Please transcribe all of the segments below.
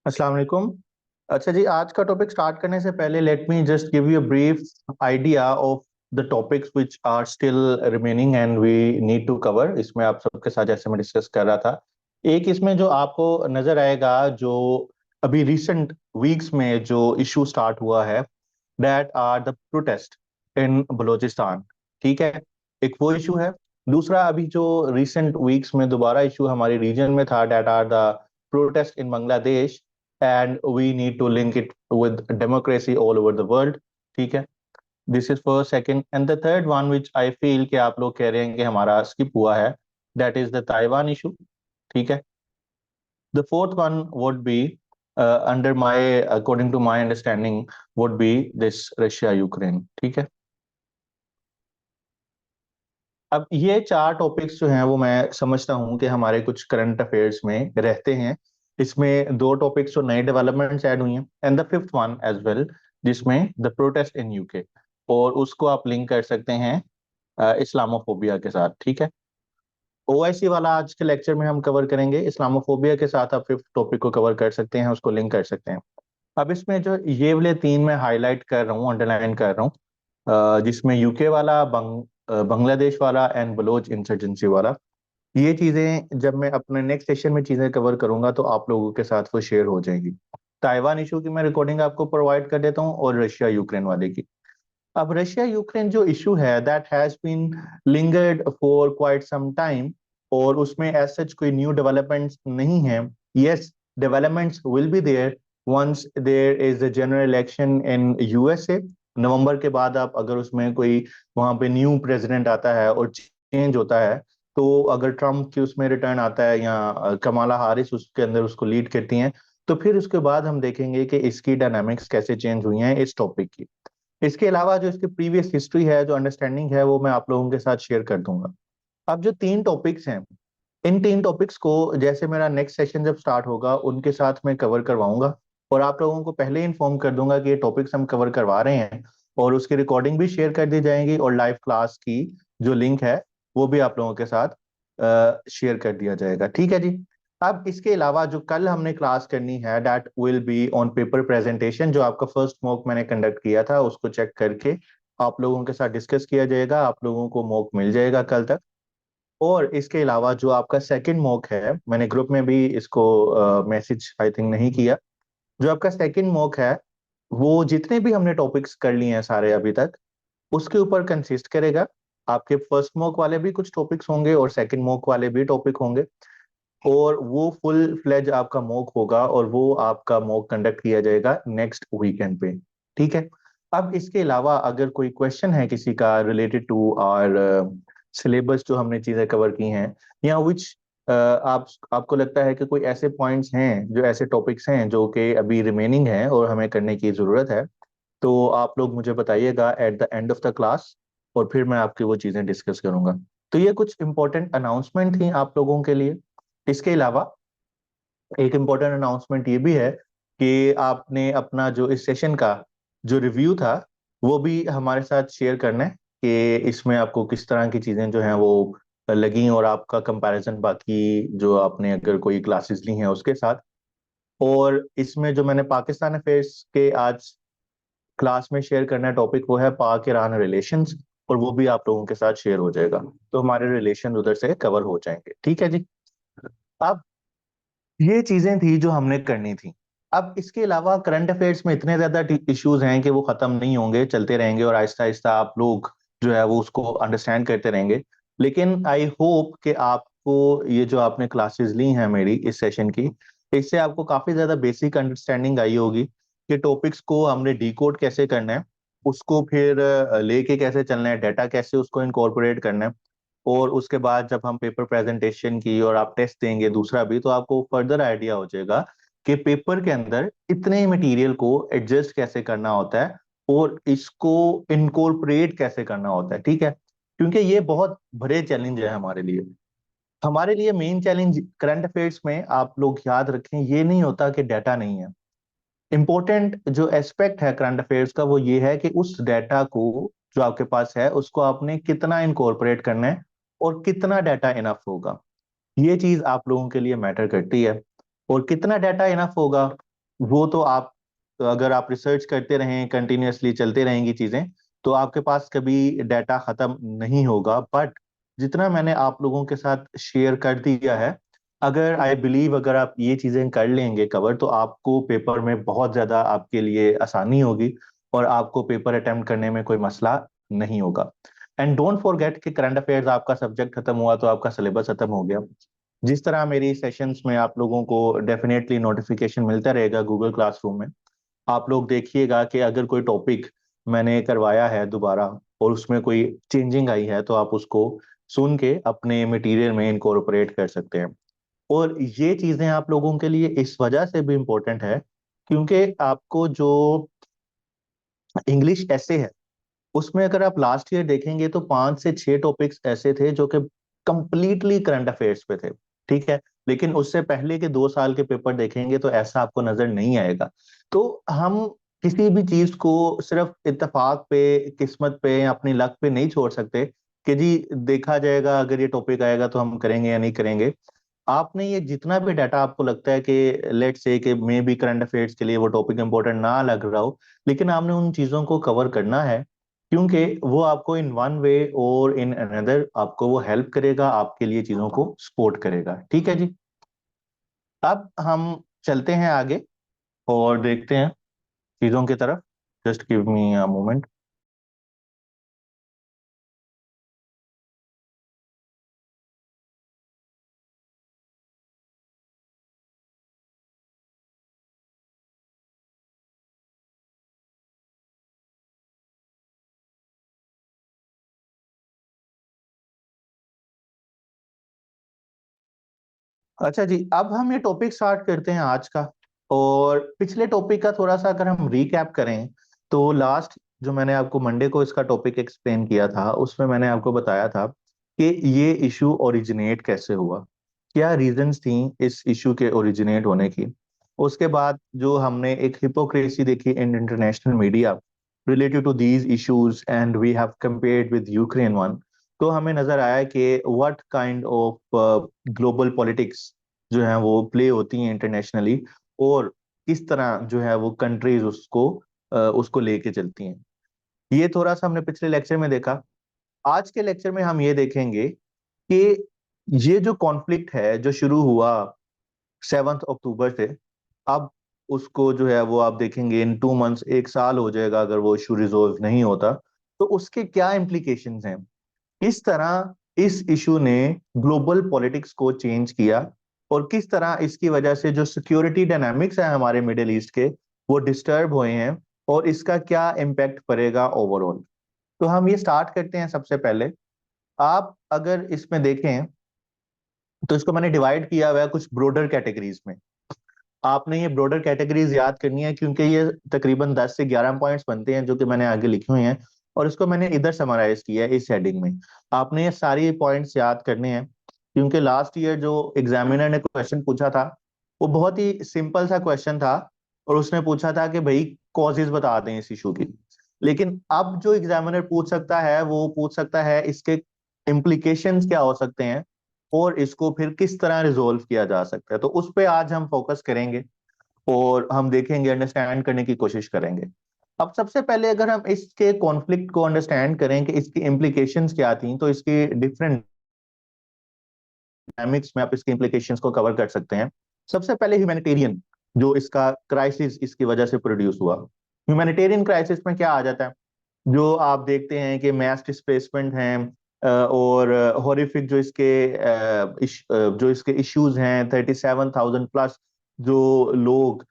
अस्सलाम वालेकुम। अच्छा जी, आज का टॉपिक स्टार्ट करने से पहले let me just give you a brief idea of the topics which are still remaining and we need to cover. इसमें आप सबके साथ जैसे मैं डिस्कस कर रहा था, एक इसमें जो आपको नजर आएगा, जो अभी रिसेंट वीक्स में जो इशू स्टार्ट हुआ है, that are the protest in Balochistan. ठीक है, एक वो इशू है। दूसरा, अभी जो रिसेंट वीक्स में दोबारा इशू हमारे रीजन में था, that are the protest in Bangladesh, and we need to link it with democracy all over the world। ठीक है, this is first. Second and the third one which I feel कि आप लोग कह रहे हैं कि हमारा स्किप हुआ है, that is the Taiwan issue. ठीक है, the fourth one would be under my according to my understanding would be this Russia Ukraine. ठीक है, अब ये चार टॉपिक्स जो हैं वो मैं समझता हूँ कि हमारे कुछ करंट अफेयर्स में रहते हैं। इसमें दो टॉपिक्स जो नए डेवलपमेंट्स ऐड हुई हैं, and the fifth one as well, जिसमें द प्रोटेस्ट इन यूके, और उसको आप लिंक कर सकते हैं इस्लामोफोबिया के साथ। ठीक है, ओआईसी वाला आज के लेक्चर में हम कवर करेंगे, इस्लामोफोबिया के साथ आप फिफ्थ टॉपिक को कवर कर सकते हैं, उसको लिंक कर सकते हैं। अब इसमें जो ये वाले तीन मैं हाईलाइट कर रहा हूँ, अंडरलाइन कर रहा हूँ, जिसमें यूके वाला, बांग्लादेश वाला एंड बलोच इंसर्जेंसी वाला, ये चीजें जब मैं अपने नेक्स्ट सेशन में चीजें कवर करूंगा तो आप लोगों के साथ वो शेयर हो जाएंगी। ताइवान इशू की मैं रिकॉर्डिंग आपको प्रोवाइड कर देता हूँ, और रशिया यूक्रेन वाले की। अब रशिया यूक्रेन जो इशू है, that has been lingered for quite some time, और उसमें एज सच कोई न्यू डेवलपमेंट्स नहीं है। Yes, developments will be there once there is a general election in USA. नवंबर के बाद आप अगर उसमें कोई वहां पे न्यू प्रेसिडेंट आता है और चेंज होता है, तो अगर ट्रम्प की उसमें रिटर्न आता है या कमाला हारिस उसके अंदर उसको लीड करती हैं, तो फिर उसके बाद हम देखेंगे कि इसकी डायनामिक्स कैसे चेंज हुई हैं इस टॉपिक की। इसके अलावा जो इसकी प्रीवियस हिस्ट्री है, जो अंडरस्टैंडिंग है, वो मैं आप लोगों के साथ शेयर कर दूंगा। अब जो तीन टॉपिक्स हैं, इन तीन टॉपिक्स को जैसे मेरा नेक्स्ट सेशन जब स्टार्ट होगा उनके साथ मैं कवर करवाऊंगा, और आप लोगों को पहले ही इन्फॉर्म कर दूंगा कि ये टॉपिक्स हम कवर करवा रहे हैं, और उसकी रिकॉर्डिंग भी शेयर कर दी जाएगी, और लाइव क्लास की जो लिंक है वो भी आप लोगों के साथ शेयर कर दिया जाएगा। ठीक है जी। अब इसके अलावा जो कल हमने क्लास करनी है, that will be on paper presentation. जो आपका फर्स्ट मॉक मैंने कंडक्ट किया था उसको चेक करके आप लोगों के साथ डिस्कस किया जाएगा, आप लोगों को मॉक मिल जाएगा कल तक। और इसके अलावा जो आपका सेकंड मॉक है, मैंने ग्रुप में भी इसको मैसेज आई थिंक नहीं किया, जो आपका सेकंड मॉक है वो जितने भी हमने टॉपिक्स कर लिए हैं सारे अभी तक, उसके ऊपर कंसिस्ट करेगा। आपके फर्स्ट मॉक वाले भी कुछ टॉपिक्स होंगे और सेकंड मॉक वाले भी टॉपिक होंगे, और वो फुल फ्लेज आपका मॉक होगा, और वो आपका मॉक कंडक्ट किया जाएगा नेक्स्ट वीकेंड पे। ठीक है, अब इसके अलावा अगर कोई क्वेश्चन है किसी का रिलेटेड टू आवर सिलेबस, जो हमने चीजें कवर की हैं, या विच आपको लगता है कि कोई ऐसे पॉइंट्स हैं, जो ऐसे टॉपिक्स हैं जो कि अभी रिमेनिंग हैं और हमें करने की जरूरत है, तो आप लोग मुझे बताइएगा at the end of the class, और फिर मैं आपकी वो चीजें डिस्कस करूंगा। तो ये कुछ इंपॉर्टेंट अनाउंसमेंट थी आप लोगों के लिए। इसके अलावा एक इम्पोर्टेंट अनाउंसमेंट ये भी है कि आपने अपना जो इस सेशन का जो रिव्यू था वो भी हमारे साथ शेयर करना है, कि इसमें आपको किस तरह की चीजें जो हैं वो लगी, और आपका कंपैरिजन बाकी जो आपने अगर कोई क्लासेस ली हैं उसके साथ। और इसमें जो मैंने पाकिस्तान अफेयर्स के आज क्लास में शेयर करना है टॉपिक, वो है पाक ईरान रिलेशंस, और वो भी आप लोगों के साथ शेयर हो जाएगा, तो हमारे रिलेशन उधर से कवर हो जाएंगे। ठीक है जी। अब ये चीजें थी जो हमने करनी थी। अब इसके अलावा करंट अफेयर्स में इतने ज्यादा इश्यूज हैं कि वो खत्म नहीं होंगे, चलते रहेंगे, और आहिस्ता आहिस्ता आप लोग जो है वो उसको अंडरस्टैंड करते रहेंगे। लेकिन आई होप कि आपको ये जो आपने क्लासेस ली हैं मेरी इस सेशन की, इससे आपको काफी ज्यादा बेसिक अंडरस्टैंडिंग आई होगी कि टॉपिक्स को हमने डिकोड कैसे करना है, उसको फिर लेके कैसे चलना है, डाटा कैसे उसको इनकॉर्पोरेट करना है, और उसके बाद जब हम पेपर प्रेजेंटेशन की और आप टेस्ट देंगे दूसरा भी, तो आपको फर्दर आइडिया हो जाएगा कि पेपर के अंदर इतने मटेरियल को एडजस्ट कैसे करना होता है, और इसको इनकॉर्पोरेट कैसे करना होता है। ठीक है, क्योंकि ये बहुत बड़े चैलेंज है हमारे लिए। हमारे लिए मेन चैलेंज करंट अफेयर्स में, आप लोग याद रखें, ये नहीं होता कि डाटा नहीं है। इंपॉर्टेंट जो एस्पेक्ट है करंट अफेयर्स का वो ये है कि उस डाटा को जो आपके पास है उसको आपने कितना इनकॉर्पोरेट करना है, और कितना डाटा इनफ होगा। ये चीज आप लोगों के लिए मैटर करती है। और कितना डाटा इनफ होगा, वो तो आप, अगर आप रिसर्च करते रहें, कंटिन्यूअसली चलते रहेंगी चीजें, तो आपके पास कभी डाटा खत्म नहीं होगा। बट जितना मैंने आप लोगों के साथ शेयर कर दिया है, अगर आई बिलीव अगर आप ये चीजें कर लेंगे कवर, तो आपको पेपर में बहुत ज्यादा आपके लिए आसानी होगी और आपको पेपर अटेम्प्ट करने में कोई मसला नहीं होगा। एंड डोंट फॉरगेट कि करंट अफेयर्स आपका सब्जेक्ट खत्म हुआ तो आपका सिलेबस खत्म हो गया। जिस तरह मेरी सेशंस में आप लोगों को डेफिनेटली नोटिफिकेशन मिलता रहेगा गूगल क्लासरूम में, आप लोग देखिएगा कि अगर कोई टॉपिक मैंने करवाया है दोबारा और उसमें कोई चेंजिंग आई है, तो आप उसको सुन के अपने मटेरियल में इनकॉर्पोरेट कर सकते हैं। और ये चीजें आप लोगों के लिए इस वजह से भी इम्पोर्टेंट है, क्योंकि आपको जो इंग्लिश ऐसे है, उसमें अगर आप लास्ट ईयर देखेंगे तो 5 से 6 टॉपिक्स ऐसे थे जो कि कंप्लीटली करंट अफेयर्स पे थे। ठीक है, लेकिन उससे पहले के 2 साल के पेपर देखेंगे तो ऐसा आपको नजर नहीं आएगा। तो हम किसी भी चीज को सिर्फ इत्तेफाक पे, किस्मत पे या अपनी लक पे नहीं छोड़ सकते कि जी देखा जाएगा, अगर ये टॉपिक आएगा तो हम करेंगे या नहीं करेंगे। आपने ये जितना भी डाटा आपको लगता है कि लेट से कि मे बी करंट अफेयर्स के लिए वो टॉपिक इंपॉर्टेंट ना लग रहा हो, लेकिन आपने उन चीजों को कवर करना है, क्योंकि वो आपको इन वन वे और इन अनदर आपको वो हेल्प करेगा, आपके लिए चीजों को सपोर्ट करेगा। ठीक है जी। अब हम चलते हैं आगे और देखते हैं चीजों की तरफ। Just give me a moment. अच्छा जी, अब हम ये टॉपिक स्टार्ट करते हैं आज का। और पिछले टॉपिक का थोड़ा सा अगर हम रीकैप करें, तो लास्ट जो मैंने आपको मंडे को इसका टॉपिक एक्सप्लेन किया था, उसमें मैंने आपको बताया था कि ये इशू ओरिजिनेट कैसे हुआ, क्या रीजंस थी इस इशू के ओरिजिनेट होने की। उसके बाद जो हमने एक हिपोक्रेसी देखी in international media related to these issues and we have compared with Ukraine one, तो हमें नजर आया कि what kind of global politics जो है वो प्ले होती हैं इंटरनेशनली, और किस तरह जो है वो कंट्रीज उसको लेके चलती हैं। ये थोड़ा सा हमने पिछले लेक्चर में देखा। आज के लेक्चर में हम ये देखेंगे कि ये जो कॉन्फ्लिक्ट है जो शुरू हुआ 7 अक्टूबर से, अब उसको जो है वो आप देखेंगे इन 2 मंथ्स, 1 साल हो जाएगा अगर वो इशू रिजोल्व नहीं होता, तो उसके क्या इम्प्लीकेशंस हैं, किस तरह इस इशू ने ग्लोबल पॉलिटिक्स को चेंज किया, और किस तरह इसकी वजह से जो सिक्योरिटी डायनामिक्स है हमारे मिडिल ईस्ट के वो डिस्टर्ब हुए हैं, और इसका क्या इम्पैक्ट पड़ेगा ओवरऑल। तो हम ये स्टार्ट करते हैं। सबसे पहले आप अगर इसमें देखें तो इसको मैंने डिवाइड किया हुआ है कुछ ब्रोडर कैटेगरीज में। आपने ये ब्रॉडर कैटेगरीज याद करनी है, क्योंकि ये तकरीबन 10 से 11 पॉइंट्स बनते हैं जो कि मैंने आगे लिखे हुए हैं, और इसको मैंने इधर समराइज किया है इस हेडिंग में। आपने ये सारी पॉइंट्स याद करने हैं, क्योंकि लास्ट ईयर जो एग्जामिनर ने क्वेश्चन पूछा था वो बहुत ही सिंपल सा क्वेश्चन था, और उसने पूछा था कि भाई कॉजेज बता दें इस इशू की। लेकिन अब जो एग्जामिनर पूछ सकता है वो पूछ सकता है इसके इम्प्लीकेशंस क्या हो सकते हैं, और इसको फिर किस तरह रिजोल्व किया जा सकता है। तो उस पे आज हम फोकस करेंगे और हम देखेंगे, अंडरस्टैंड करने की कोशिश करेंगे। अब सबसे पहले अगर हम इसके कॉन्फ्लिक्ट को अंडरस्टैंड करें कि इसकी इम्प्लीकेशंस क्या थी, तो इसकी डिफरेंट डायनामिक्स में आप इसके इम्प्लीकेशंस को कवर कर सकते हैं। सबसे पहले ह्यूमैनिटेरियन जो इसका क्राइसिस इसकी वजह से प्रोड्यूस हुआ। ह्यूमैनिटेरियन क्राइसिस में क्या आ जाता है, जो आप देखते हैं कि मैस डिस्प्लेसमेंट हैं, और हॉरिफिक जो इसके इश्यूज हैं, 37,000 प्लस जो लोग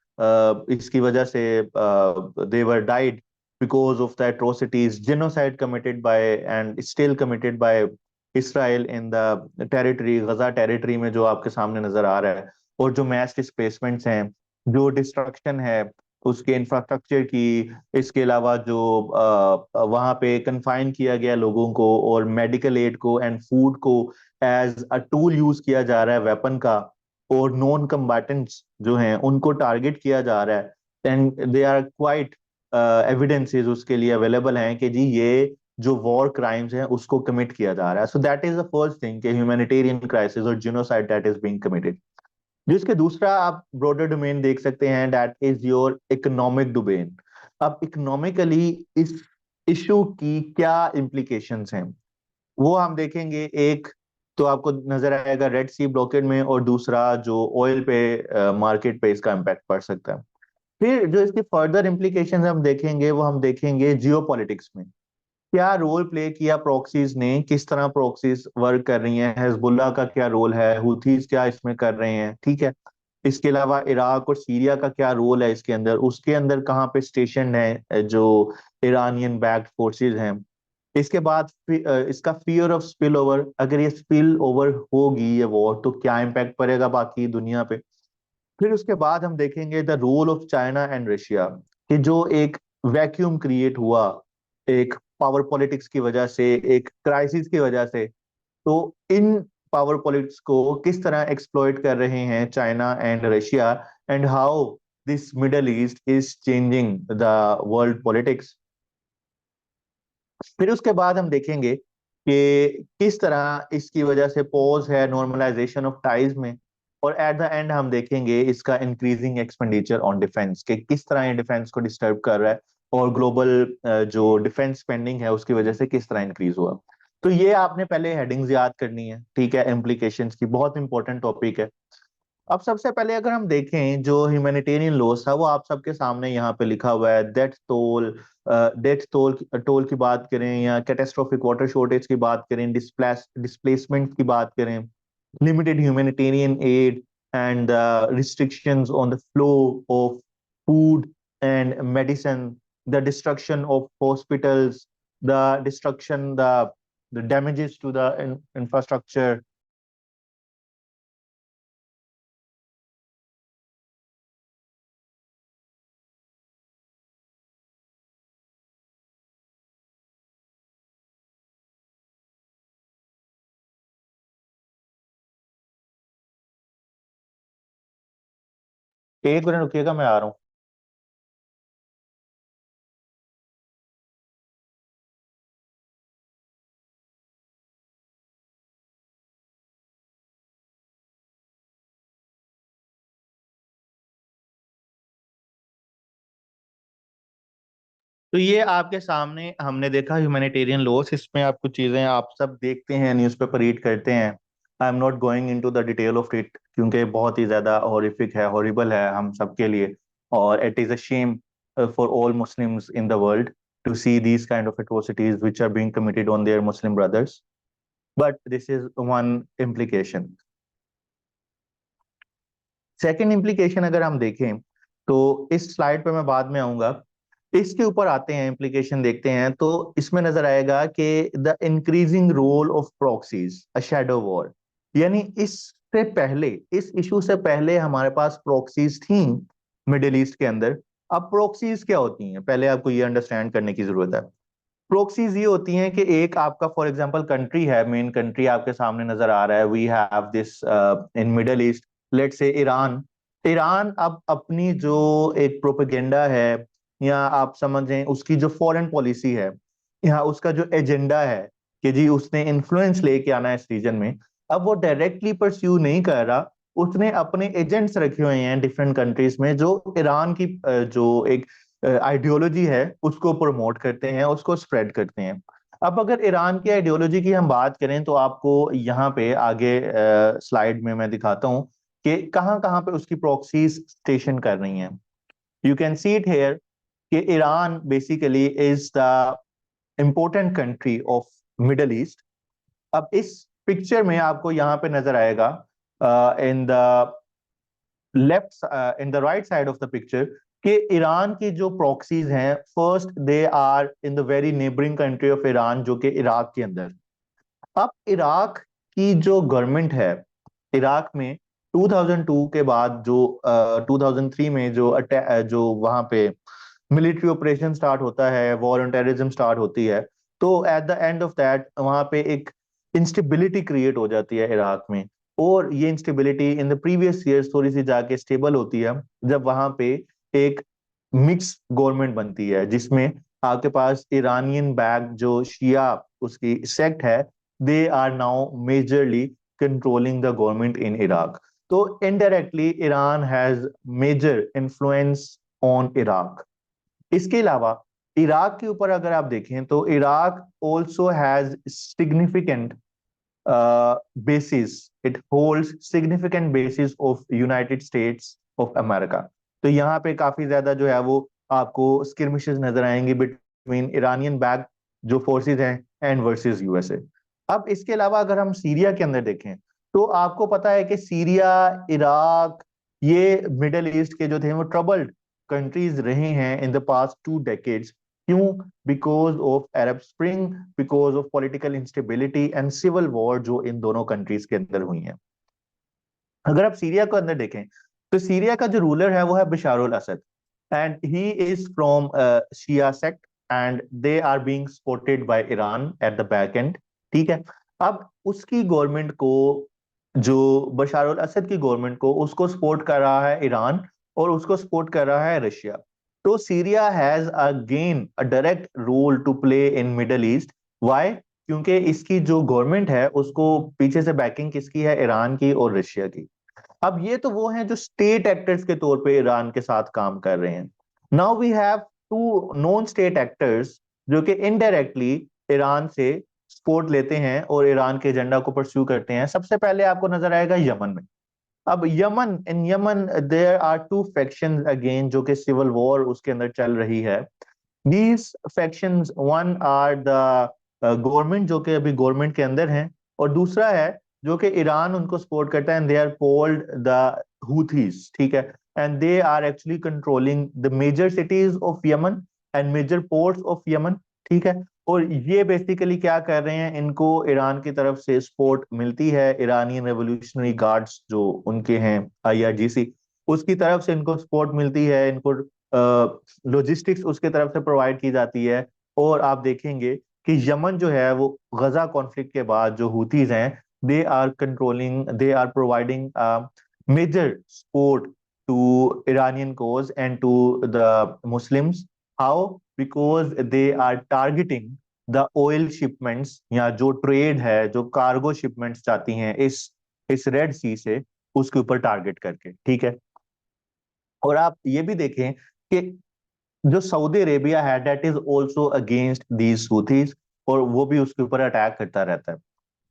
इसकी वजह से they were died because of the atrocities genocide committed by and still committed by Israel in the territory, Gaza territory में जो आपके सामने नजर आ रहा है। और जो मैस डिस्प्लेसमेंट्स हैं, जो डिस्ट्रक्शन है उसके इंफ्रास्ट्रक्चर की, इसके अलावा जो वहां पे कन्फाइन किया गया लोगों को, और मेडिकल एड को एंड फूड को एज अ टूल यूज किया जा रहा है, वेपन का, और नॉन कम्बाटेंट्स जो हैं उनको टारगेट किया जा रहा है। And they are quite evidences उसके लिए अवेलेबल हैं कि जी ये जो वॉर क्राइम्स हैं उसको कमिट किया जा रहा है। So that is the first thing कि ह्यूमैनिटेरियन क्राइसिस और genocide that is being committed. जिसके दूसरा आप ब्रॉडर डोमेन देख सकते हैं, that is your economic domain. अब इकोनॉमिकली इस इशू की क्या इम्प्लीकेशंस हैं वो हम देखेंगे। एक तो आपको नजर आएगा रेड सी ब्लॉकेड में, और दूसरा जो ऑयल पे मार्केट पे इसका इम्पैक्ट पड़ सकता है। फिर जो इसकी फर्दर इम्प्लीकेशंस हम देखेंगे वो हम देखेंगे जियो पॉलिटिक्स में क्या रोल प्ले किया प्रॉक्सीज ने, किस तरह प्रॉक्सीज वर्क कर रही हैं, हिजबुल्लाह का क्या रोल है, हुथीज क्या इसमें कर रहे हैं, ठीक है। इसके अलावा इराक और सीरिया का क्या रोल है इसके अंदर, उसके अंदर कहाँ पे स्टेशन है जो ईरानियन बैक्ड फोर्सेस हैं। इसके बाद इसका फियर ऑफ स्पिल ओवर, अगर ये स्पिल ओवर होगी ये वॉर तो क्या इम्पैक्ट पड़ेगा बाकी दुनिया पे। फिर उसके बाद हम देखेंगे the role of China and Russia, कि जो एक वैक्यूम क्रिएट हुआ एक पावर पॉलिटिक्स की वजह से, एक क्राइसिस की वजह से, तो इन पावर पॉलिटिक्स को किस तरह एक्सप्लॉइट कर रहे हैं China and Russia, and how this middle east is changing the world politics. फिर उसके बाद हम देखेंगे कि किस तरह इसकी वजह से पॉज है नॉर्मलाइजेशन ऑफ टाइज में, और एट द एंड हम देखेंगे इसका इंक्रीजिंग एक्सपेंडिचर ऑन डिफेंस, कि किस तरह ये डिफेंस को डिस्टर्ब कर रहा है, और ग्लोबल जो डिफेंस स्पेंडिंग है उसकी वजह से किस तरह इंक्रीज हुआ। तो ये आपने पहले हेडिंग्स याद करनी है, ठीक है, इम्प्लीकेशंस की, बहुत इंपॉर्टेंट टॉपिक है। अब सबसे पहले अगर हम देखें जो ह्यूमैनिटेरियन लॉस था वो आप सबके सामने यहाँ पे लिखा हुआ है। डेथ टोल की बात करें, या कैटेस्ट्रोफिक वाटर शॉर्टेज की बात करें, डिस्प्लेसमेंट की बात करें, limited humanitarian add, and restrictions on the flow of food and medicine, the destruction of hospitals, the damages to the infrastructure। एक मिनट रुकिएगा, मैं आ रहा हूँ। तो ये आपके सामने हमने देखा ह्यूमैनिटेरियन लॉस, इसमें आप कुछ चीजें आप सब देखते हैं, न्यूज़पेपर रीड करते हैं। आई am not going into the detail of it, क्योंकि बहुत ही ज्यादा हॉरिफिक है, हॉरिबल है हम सब के लिए, और it is a shame for all Muslims in the world to see these kind of atrocities which are being committed on their Muslim brothers. But this is one implication. Second implication अगर हम देखें तो इस slide पे मैं बाद में आऊंगा, इसके ऊपर आते हैं, इम्प्लीकेशन देखते हैं, तो इसमें नजर आएगा कि the increasing role of proxies a shadow war. यानी इससे पहले, इस इशू से पहले हमारे पास प्रॉक्सीज थी मिडिल ईस्ट के अंदर। अब प्रॉक्सीज क्या होती हैं पहले आपको ये अंडरस्टैंड करने की जरूरत है। प्रॉक्सीज ये होती हैं कि एक आपका फॉर एग्जांपल कंट्री है, मेन कंट्री आपके सामने नजर आ रहा है, we have this in Middle East, let's say Iran. Iran अब अपनी जो एक प्रोपेगेंडा है, या आप समझें उसकी जो फॉरेन पॉलिसी है, या उसका जो एजेंडा है कि जी उसने इन्फ्लुएंस लेके आना है इस रीजन में, अब वो डायरेक्टली परस्यू नहीं कर रहा। उसने अपने एजेंट्स रखे हुए हैं डिफरेंट कंट्रीज में जो ईरान की जो एक आइडियोलॉजी है उसको प्रमोट करते हैं, उसको स्प्रेड करते हैं। अब अगर ईरान की आइडियोलॉजी की हम बात करें तो आपको यहाँ पे आगे स्लाइड में मैं दिखाता हूँ कि कहाँ कहाँ पे उसकी प्रॉक्सीज स्टेशन कर रही हैं। You can see it here कि Iran basically is the important country of Middle East. अब इस पिक्चर में आपको यहाँ पे नजर आएगा in the left, in the right side of the picture, कि ईरान की जो प्रॉक्सीज हैं, first they are in the very neighbouring country of Iran, जो कि इराक के अंदर। अब इराक की जो गवर्नमेंट है, इराक में 2002 के बाद जो 2003 में जो वहां पे मिलिट्री ऑपरेशन स्टार्ट होता है, वॉर ऑन टेररिज्म स्टार्ट होती है, तो at the end of that वहां पे एक इंस्टेबिलिटी क्रिएट हो जाती है इराक में। और ये instability in the previous years थोड़ी सी जाके स्टेबल होती है जब वहां पे एक मिक्स गवर्नमेंट बनती है, जिसमें आपके पास ईरानियन बैक जो शिया उसकी सेक्ट है, they are now majorly controlling the government in Iraq. तो indirectly Iran has major influence on Iraq. इसके अलावा इराक के ऊपर अगर आप देखें तो Iraq also has significant bases, it holds significant bases of United States of America। तो यहाँ पे काफी ज्यादा जो है वो आपको स्किर्मिशेस नजर आएंगे बिटवीन इरानियन बैक जो फोर्सेस हैं एंड वर्सेस यूएसए। अब इसके अलावा अगर हम सीरिया के अंदर देखें तो आपको पता है कि सीरिया, इराक, ये मिडल ईस्ट के जो थे वो ट्रबल्ड कंट्रीज रहे हैं इन द पास्ट 2 decades। क्यों? Because of Arab Spring, because of political instability and civil war जो इन दोनों कंट्रीज के अंदर हुई है। अगर आप सीरिया को अंदर देखें तो सीरिया का जो रूलर है वो है Bashar al Assad, and he is from Shia sect and they are being supported by Iran at the back end. ठीक है। अब उसकी गवर्नमेंट को, जो बशारुल असद की गवर्नमेंट को, उसको सपोर्ट कर रहा है ईरान और उसको सपोर्ट कर रहा है रशिया। तो Syria has again a direct role to play in Middle East. Why? क्योंकि इसकी जो गवर्नमेंट है उसको पीछे से बैकिंग किसकी है? ईरान की और रशिया की। अब ये तो वो हैं जो स्टेट एक्टर्स के तौर पे ईरान के साथ काम कर रहे हैं। Now we have to non state actors जो कि इनडायरेक्टली ईरान से सपोर्ट लेते हैं और ईरान के एजेंडा को परस्यू करते हैं। सबसे पहले आपको नजर आएगा यमन में। अब Yemen, in Yemen there are 2 factions again जो कि सिविल वॉर उसके अंदर चल रही है। These factions, one are the government जो कि अभी गवर्नमेंट के अंदर हैं, और दूसरा है जो कि ईरान उनको सपोर्ट करता है, and they are called the Houthis. ठीक है। And they are actually controlling the major cities of Yemen and major ports of Yemen. ठीक है। और ये बेसिकली क्या कर रहे हैं, इनको ईरान की तरफ से सपोर्ट मिलती है, ईरानियन रेवोल्यूशनरी गार्ड्स जो उनके हैं IRGC, उसकी तरफ से इनको सपोर्ट मिलती है, इनको लॉजिस्टिक्स उसके तरफ से प्रोवाइड की जाती है। और आप देखेंगे कि यमन जो है वो गजा कॉन्फ्लिक्ट के बाद जो हूथीज हैं, they are controlling, they are providing major support to Iranian cause and to the Muslims। How? Because they are targeting the oil shipments, या जो ट्रेड है, जो कार्गो शिपमेंट्स जाती हैं इस रेड सी से, उसके ऊपर टारगेट करके। ठीक है। और आप ये भी देखें कि जो सऊदी अरेबिया है that is also against these Houthis, और वो भी उसके ऊपर अटैक करता रहता है।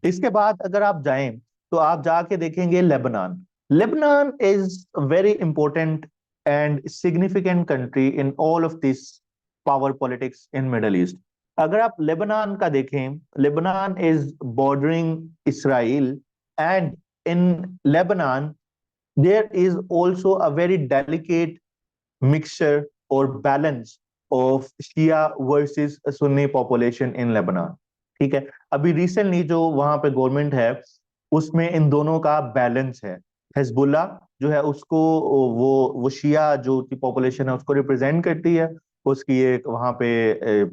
इसके बाद अगर आप जाएं तो आप जाके देखेंगे Lebanon. Lebanon is very important and significant country in all of this power politics in Middle east. अगर आप लेबनान का देखें, Lebanon is bordering Israel, and in Lebanon there is also a very delicate mixture or balance of Shia versus Sunni population in Lebanon। ठीक है। अभी recently जो वहां पे गवर्नमेंट है उसमें इन दोनों का बैलेंस है। हिजबुल्ला जो है उसको, वो शिया जो की पॉपुलेशन है उसको रिप्रेजेंट करती है, उसकी एक वहां पे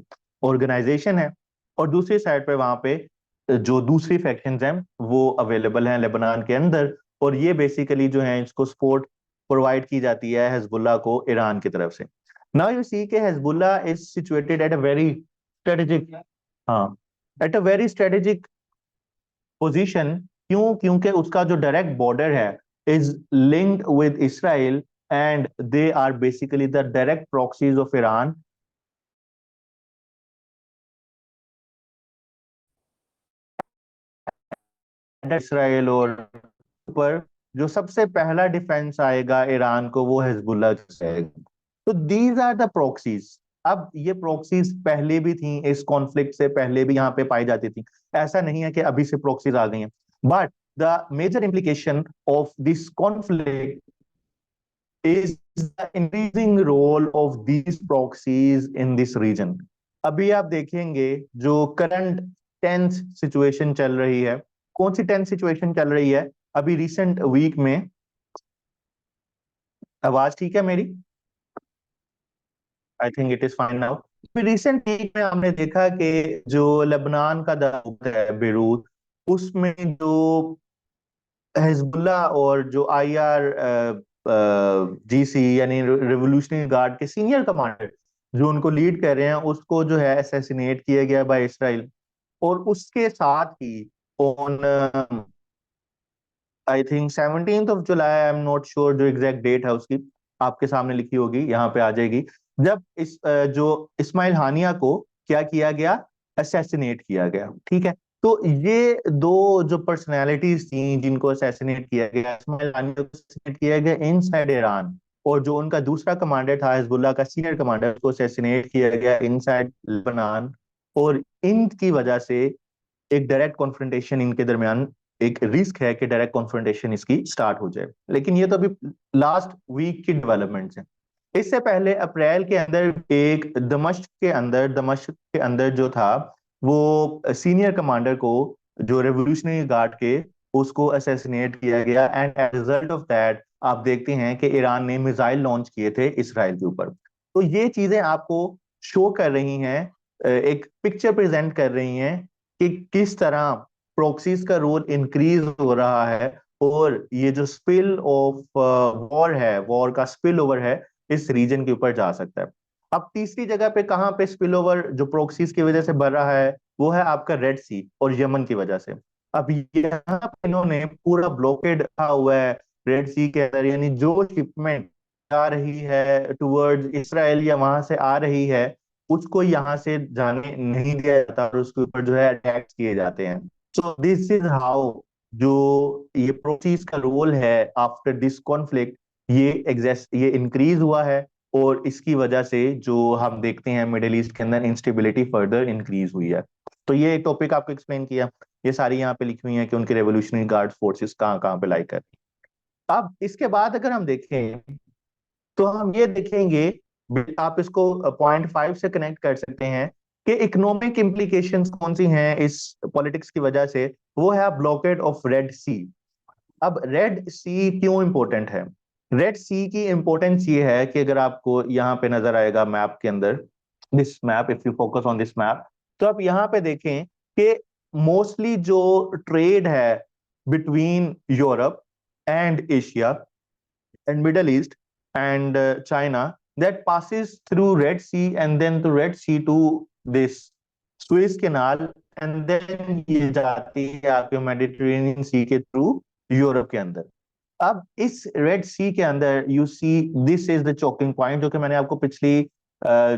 ऑर्गेनाइजेशन है, और दूसरी साइड पे वहां पे जो दूसरी फैक्शंस हैं वो अवेलेबल हैं लेबनान के अंदर, और ये बेसिकली जो है इसको सपोर्ट प्रोवाइड की जाती है हिजबुल्लाह को ईरान की तरफ से। नाउ यू सी के Hezbollah is situated at a very strategic, हाँ, at a very strategic position. क्यों? क्योंकि उसका जो डायरेक्ट बॉर्डर है is linked with Israel, and they are basically the direct proxies of Iran. Israel और पर जो सबसे पहला डिफेंस आएगा ईरान को वो हिजबुल्लाह से आएगा। तो दीज आर द प्रॉक्सीज। अब ये प्रॉक्सीज पहले भी थी, इस कॉन्फ्लिक्ट से पहले भी यहाँ पे पाई जाती थी। ऐसा नहीं है कि अभी से प्रॉक्सीज आ गई हैं, but the major implication of this conflict is the increasing role of these proxies in this region। अभी आप देखेंगे जो करंट टेंस सिचुएशन चल रही है, कौन सी टेंस सिचुएशन चल रही है अभी रिसेंट वीक में? आवाज ठीक है मेरी? I think it is fine now. Recent week में हमने देखा कि जो लेबनान का दाऊद है बेरूत, उसमें जो हिजबुल्लाह और जो IRGC यानी रिवोल्यूशनरी गार्ड के सीनियर कमांडर जो उनको लीड कर रहे हैं, उसको जो है असैसिनेट किया गया बाय इसराइल। और उसके साथ ही on I think 17 July, I am not sure जो एग्जैक्ट डेट है उसकी, आपके सामने लिखी होगी, यहाँ पे आ जाएगी। जब जो इस्माइल हानिया को क्या किया गया, असैसिनेट किया गया, ठीक है। तो ये दो जो पर्सनैलिटीज थी जिनको असैसिनेट किया गया, इस्माइल हानिया को असैसिनेट किया गया इनसाइड ईरान, और जो उनका दूसरा कमांडर था हिजबुल्लाह का सीनियर कमांडर, उसको असैसिनेट किया गया इनसाइड लेबनान। और इनकी वजह से एक डायरेक्ट कॉन्फ्रंटेशन इनके दरमियान, एक रिस्क है कि डायरेक्ट कॉन्फ्रंटेशन इसकी स्टार्ट हो जाए। लेकिन ये तो अभी लास्ट वीक की डेवलपमेंट्स हैं। इससे पहले अप्रैल के अंदर एक दमश्क के अंदर जो था, वो सीनियर कमांडर को, जो रेवोल्यूशनरी गार्ड के, उसको असैसिनेट किया गया। And as result of that आप देखते हैं कि ईरान ने मिसाइल लॉन्च किए थे इसराइल के ऊपर। तो ये चीजें आपको शो कर रही हैं, एक पिक्चर प्रेजेंट कर रही हैं कि किस तरह प्रॉक्सीज का रोल इंक्रीज हो रहा है, और ये जो स्पिल ऑफ वॉर है, वॉर का स्पिल ओवर है, इस रीजन के ऊपर जा सकता है। अब तीसरी जगह पे कहाँ पे स्पिल ओवर जो प्रॉक्सीज की वजह से बढ़ रहा है, वो है आपका रेड सी और यमन की वजह से। अब यहाँ पे इन्होंने पूरा ब्लॉकेड रखा हुआ है रेड सी के अंदर, यानी जो शिपमेंट आ रही है टुवर्ड्स इसराइल या वहां से आ रही है, उसको यहाँ से जाने नहीं दिया जाता, और उसके ऊपर जो है अटैक्स किए जाते हैं। सो दिस इज हाउ जो ये प्रोसीज का रोल है आफ्टर दिस कॉन्फ्लिक्ट, ये इंक्रीज हुआ है। और इसकी वजह से जो हम देखते हैं मिडिल ईस्ट के अंदर इंस्टेबिलिटी फर्दर इंक्रीज हुई है। तो ये एक टॉपिक आपको एक्सप्लेन किया। ये सारी यहाँ पे लिखी हुई है कि उनके रेवोल्यूशनरी गार्ड फोर्सेस कहाँ कहाँ पे लाई कर रही है। अब इसके बाद अगर हम देखें तो हम ये देखेंगे, आप इसको पॉइंट 5 से कनेक्ट कर सकते हैं कि इकोनॉमिक इम्प्लीकेशंस कौन सी हैं इस पॉलिटिक्स की वजह से। वो है ब्लॉकेड ऑफ रेड सी। अब रेड सी क्यों इंपॉर्टेंट है? रेड सी की इंपॉर्टेंस ये है कि अगर आपको यहाँ पे नजर आएगा मैप के अंदर, this map, if you focus on this map, तो आप यहाँ पे देखें कि मोस्टली जो ट्रेड है between Europe and Asia and Middle East and China, that passes through Red Sea, and then the Red Sea to this Suez Canal, and then ये जाती है आपके मेडिटेरेनियन सी के थ्रू यूरोप के अंदर। अब इस रेड सी के अंदर you see, this is the choking point, जो कि मैंने आपको पिछली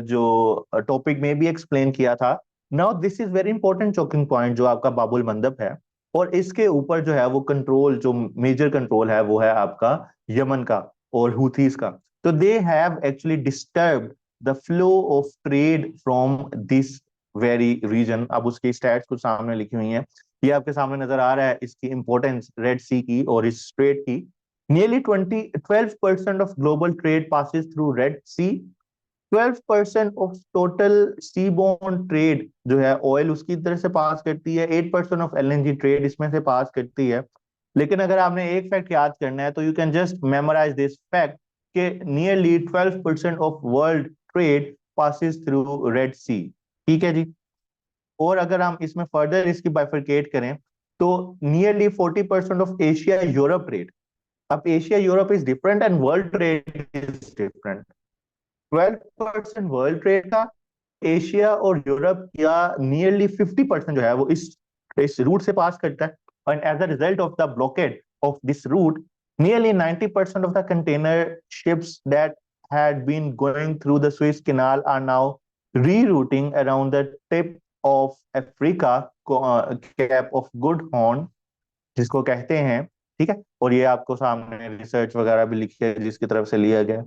जो टॉपिक में भी एक्सप्लेन किया था। Now this is very important choking point, जो आपका बाबुल मंदब है, और इसके ऊपर जो है वो कंट्रोल, जो मेजर कंट्रोल है, वो है आपका यमन का और हुथीज का। तो they have actually disturbed the flow of trade from this very region. अब उसकी स्टैट्स कुछ सामने लिखी हुई हैं, ये आपके सामने नजर आ रहा है, इसकी इंपॉर्टेंस रेड सी की और इस स्ट्रेट की। Nearly 12% of global trade passes through Red Sea. 12% of total seaborne trade जो है ऑयल उसकी तरफ से पास करती है, 8% ऑफ एलएनजी ट्रेड इसमें से पास करती है। लेकिन अगर आपने एक फैक्ट याद करना है तो you can just memorise this fact कि nearly 12% of world trade passes through Red Sea. ठीक है जी। और अगर हम इसमें फर्दर इसकी बाइफरकेट करें तो nearly 40% of Asia Europe trade, अब Asia Europe is different and world trade is different. 12% world trade का, एशिया और यूरोप का नियरली 50% जो है वो इस रूट से पास करता है। And as a result of the blockade of this route, nearly 90% of the container ships that had been going through the Suez Canal are now rerouting around the tip of Africa, Cape of Good Horn, जिसको कहते हैं। ठीक है, और ये आपको सामने research वगैरह भी लिखी है जिसकी तरफ से लिया गया।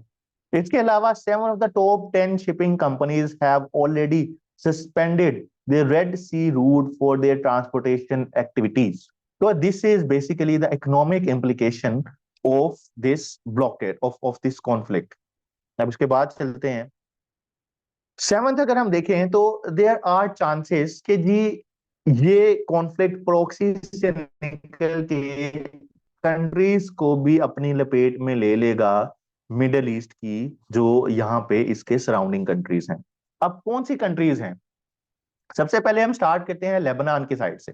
इसके अलावा 7 of the top 10 shipping companies have already suspended the Red Sea route for their transportation activities. So this is basically the economic implication of this blockade of this conflict. अब इसके बाद चलते हैं 7th, अगर हम देखें तो देयर आर चांसेस कि जी ये कॉन्फ्लिक्ट प्रॉक्सी से निकल के कंट्रीज को भी अपनी लपेट में ले लेगा, मिडल ईस्ट की जो यहाँ पे इसके सराउंडिंग कंट्रीज हैं। अब कौन सी कंट्रीज हैं? सबसे पहले हम स्टार्ट करते हैं लेबनान की साइड से।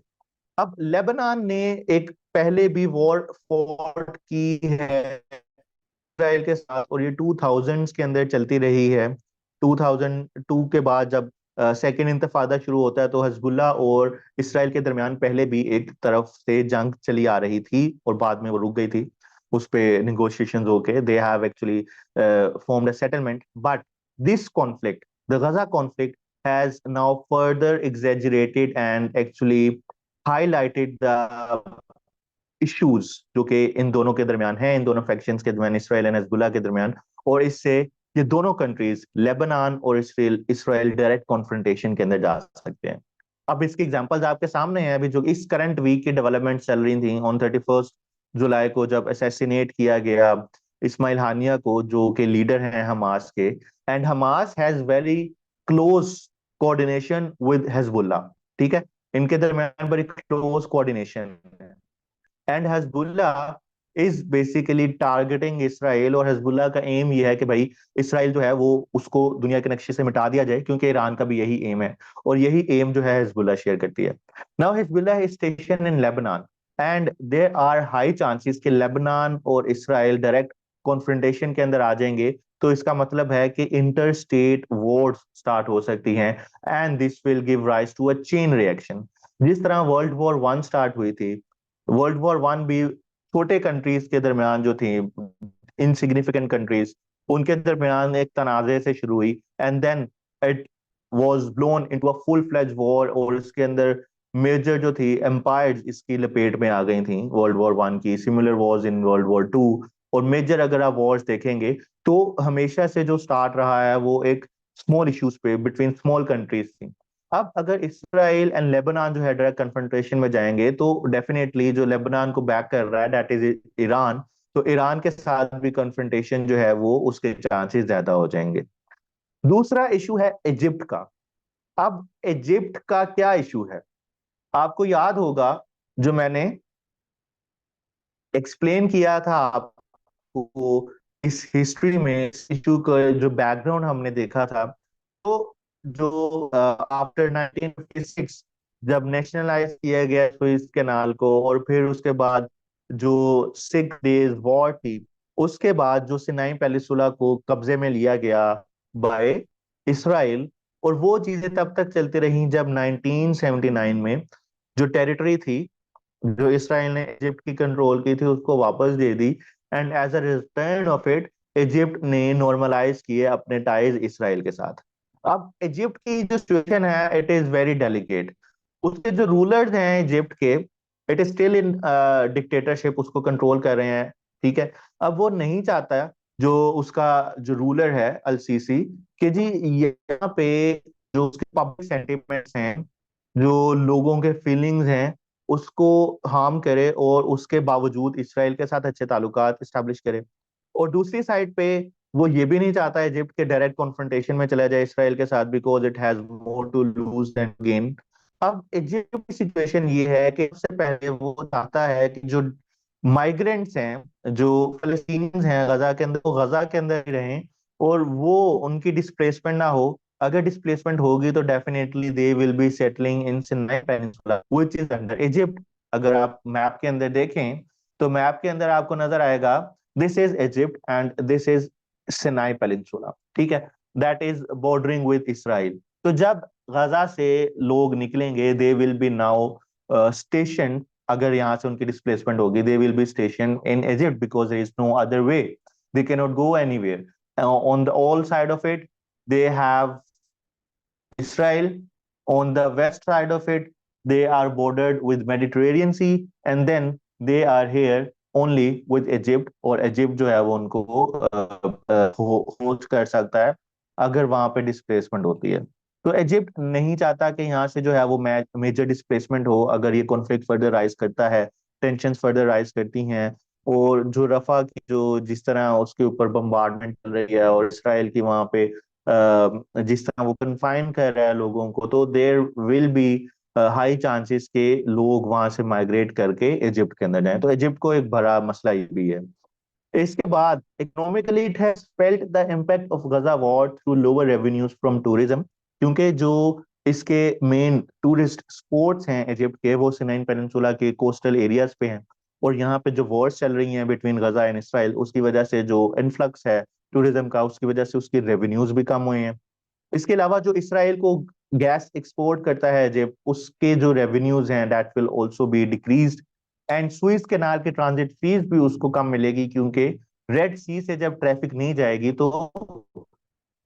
अब लेबनान ने एक पहले भी वॉर फॉर्ट की है इसराइल के साथ, और ये 2000s के अंदर चलती रही है। 2002 के बाद जब सेकेंड इंतफादा शुरू होता है तो हिजबुल्लाह और इसराइल के दरमियान पहले भी एक तरफ से जंग चली आ रही थी और बाद में वो रुक गई थी, उस पे निगोशिएशंस होके दे have actually formed a settlement. But this conflict, the Gaza conflict, has now further exaggerated and actually highlighted the issues जो कि इन दोनों के दरमियान है, इन दोनों फैक्शंस के दरमियान, इसराइल एंड हिजबुल्लाह के दरमियान। और इससे ये दोनों कंट्रीज लेबनान और इसराइल इसराइल डायरेक्ट कॉन्फ्रंटेशन के अंदर जा सकते हैं। अब इसके एग्जांपल्स आपके सामने हैं, अभी जो इस करंट वीक की डेवलपमेंट चल रही थी। ऑन 31 जुलाई को जब असैसिनेट किया गया इस्माइल हानिया को, जो कि लीडर हैं हमास के, and Hamas has very close coordination with Hezbollah, ठीक है, इनके दरमियान बड़ी क्लोज कोऑर्डिनेशन है। And Hezbollah is basically targeting Israel, और हिजबुल्लाह का एम ये है कि भाई इसराइल जो है वो उसको दुनिया के नक्शे से मिटा दिया जाए, क्योंकि ईरान का भी यही एम है, और यही एम जो है हिजबुल्लाह शेयर करती है। Now Hezbollah is station in Lebanon and there are high chances कि लेबनान और इसराइल डायरेक्ट कॉन्फ्रंटेशन के अंदर आ जाएंगे। तो इसका मतलब है कि इंटर स्टेट वॉर्स स्टार्ट हो सकती हैं, and this will give rise to a chain reaction. जिस तरह वर्ल्ड वॉर वन स्टार्ट हुई थी, वर्ल्ड वॉर वन भी छोटे कंट्रीज के दरमियान जो थी, इनसिग्निफिकेंट कंट्रीज, उनके दरमियान एक तनाजे से शुरू हुई, and then it was blown into a full fledge war, और इसके अंदर मेजर जो थी एम्पायर्स इसकी लपेट में आ गई थी वर्ल्ड वॉर वन की। Similar wars in world war two, और मेजर अगर आप वॉर्स देखेंगे तो हमेशा से जो स्टार्ट रहा है वो एक स्मॉल इश्यूज पे बिटवीन स्मॉल कंट्रीज थी। अब अगर इसराइल एंड लेबनान जो है डायरेक्ट कन्फ्रंटेशन में जाएंगे तो डेफिनेटली जो लेबनान को बैक कर रहा है दैट इज ईरान, तो ईरान के साथ भी कन्फ्रंटेशन जो है वो उसके चांसेस ज्यादा हो जाएंगे। दूसरा इशू है इजिप्ट का। अब इजिप्ट का क्या इशू है, आपको याद होगा जो मैंने एक्सप्लेन किया था आपको इस हिस्ट्री में, इस इशू का जो बैकग्राउंड हमने देखा था। तो जो आफ्टर 1956 जब नेशनलाइज किया गया सुएज कैनाल को, और फिर उसके बाद जो 6 डेज वॉर थी, उसके बाद जो सिनाई पेनिनसुला को कब्जे में लिया गया बाय इसराइल, और वो चीजें तब तक चलती रही जब 1979 में जो टेरिटरी थी जो इसराइल ने इजिप्ट की कंट्रोल की थी उसको वापस दे दी, and as a return of it Egypt ने नॉर्मलाइज किए अपने टाइज इसराइल के साथ। अब इजिप्ट की जो सिचुएशन है इट इज वेरी डेलिकेट। उसके जो रूलर्स हैं इजिप्ट के, it is still in dictatorship, उसको कंट्रोल कर रहे हैं, ठीक है। अब वो नहीं चाहता, जो उसका जो रूलर है अल सीसी, कि जी यहाँ पे जो उसके पब्लिक सेंटिमेंट्स हैं, जो लोगों के फीलिंग्स हैं, उसको हार्म करे, और उसके बावजूद इसराइल के साथ अच्छे ताल्लुकात इस्टेब्लिश करे। और दूसरी साइड पे वो ये भी नहीं चाहता इजिप्ट के डायरेक्ट कॉन्फ्रंटेशन में चला जाए इसराइल के साथ, because it has more to lose than gain. अब इजिप्ट की सिचुएशन ये है कि सबसे पहले वो चाहता है कि जो माइग्रेंट्स हैं, जो फलस्तीनियंस हैं गजा के अंदर, वो गजा के अंदर ही रहें, और वो उनकी डिस्प्लेसमेंट ना हो। अगर डिस्प्लेसमेंट होगी तो definitely they will B settling in Sinai peninsula which is under Egypt. अगर आप मैप के अंदर देखें तो मैप के अंदर आपको नजर आएगा this is Egypt and this is Sinai Peninsula, ठीक है, that is bordering with Israel. तो जब गजा से लोग निकलेंगे they will be now station, अगर यहाँ से उनकी डिस्प्लेसमेंट होगी they will be station in Egypt because there is no other way, they can not go anywhere. On the all side of it they have Israel. On the west side of it, they are bordered with Mediterranean Sea, and then they are here only with Egypt, और Egypt जो है वो उनको host कर सकता है अगर वहां पे डिस्प्लेसमेंट होती है। तो इजिप्ट नहीं चाहता कि यहाँ से जो है वो मेजर डिस्प्लेसमेंट हो। अगर ये कॉन्फ्लिक्ट फर्दर राइज करता है, टेंशन फर्दर राइज करती हैं, और जो रफा की जो जिस तरह उसके ऊपर बम्बार्डमेंट चल रही है, और इसराइल की वहां पे जिस तरह वो कन्फाइन कर रहा है लोगों को, तो there will be high chances के लोग वहां से माइग्रेट करके इजिप्ट के अंदर जाएं। तो इजिप्ट को एक बड़ा मसला ये भी है। इसके बाद economically it has felt the impact of Gaza war through lower revenues from tourism, क्योंकि जो इसके मेन टूरिस्ट स्पॉट्स हैं इजिप्ट के वो सिनाई पेनिनसुला के कोस्टल एरियाज पे हैं, और यहाँ पे जो वॉर्स चल रही हैं बिटवीन गजा एंड इसराइल, उसकी वजह से जो इन्फ्लक्स है टूरिज्म का, उसकी वजह से उसके रेवेन्यूज भी कम हुए हैं। इसके अलावा जो इसराइल को गैस एक्सपोर्ट करता है जब, उसके जो रेवेन्यूज हैं that will also be decreased, and Suez Canal की ट्रांजिट फीस भी उसको कम मिलेगी, क्योंकि रेड सी से जब ट्रैफिक नहीं जाएगी, तो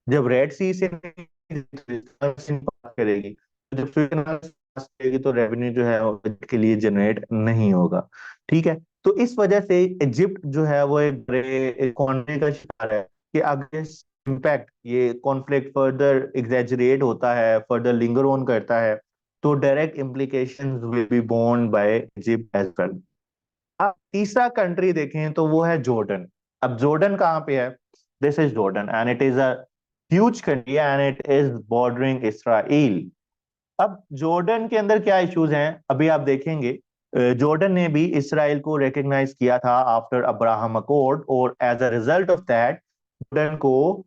जब रेड सी से पास करेगी, तो जब सुइस कैनाल से पास करेगी तो रेवेन्यू जो है वो के लिए जनरेट नहीं होगा। ठीक है, तो इस वजह से इजिप्ट जो है वो एक बड़े इकोनॉमी का शिकार है, कि अगर इस इम्पैक्ट, ये कॉन्फ्लिक्ट फर्दर एग्जैजरेट होता है, फर्दर लिंगर ऑन करता है, तो direct implications will be borne by Egypt as well. अब तीसरा कंट्री देखें तो वो है जॉर्डन। अब जॉर्डन कहाँ पे है? This is Jordan and it is a huge country and it is bordering Israel. अब जॉर्डन के अंदर क्या इश्यूज हैं अभी आप देखेंगे। जॉर्डन ने भी इसराइल को रिकग्नाइज किया था आफ्टर अब्राहम अकॉर्ड, और as a result of that Jordan को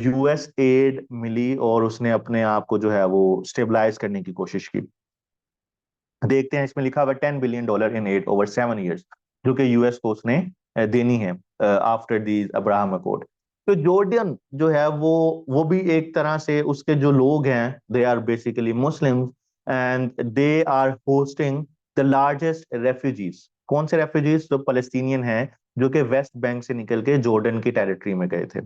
यूएस एड मिली, और उसने अपने आप को जो है वो स्टेबलाइज करने की कोशिश की। देखते हैं, इसमें लिखा हुआ $10 billion in aid over 7 years, जो कि यूएस को उसने देनी है आफ्टर दी अब्राहम अकॉर्ड। तो जॉर्डन जो है वो भी एक तरह से, उसके जो लोग हैं they are basically Muslims, and they are hosting the largest refugees. कौन से रेफ्यूजीज? जो पैलेस्टीनियन हैं, जो कि वेस्ट बैंक से निकल के जॉर्डन की टेरिटरी में गए थे,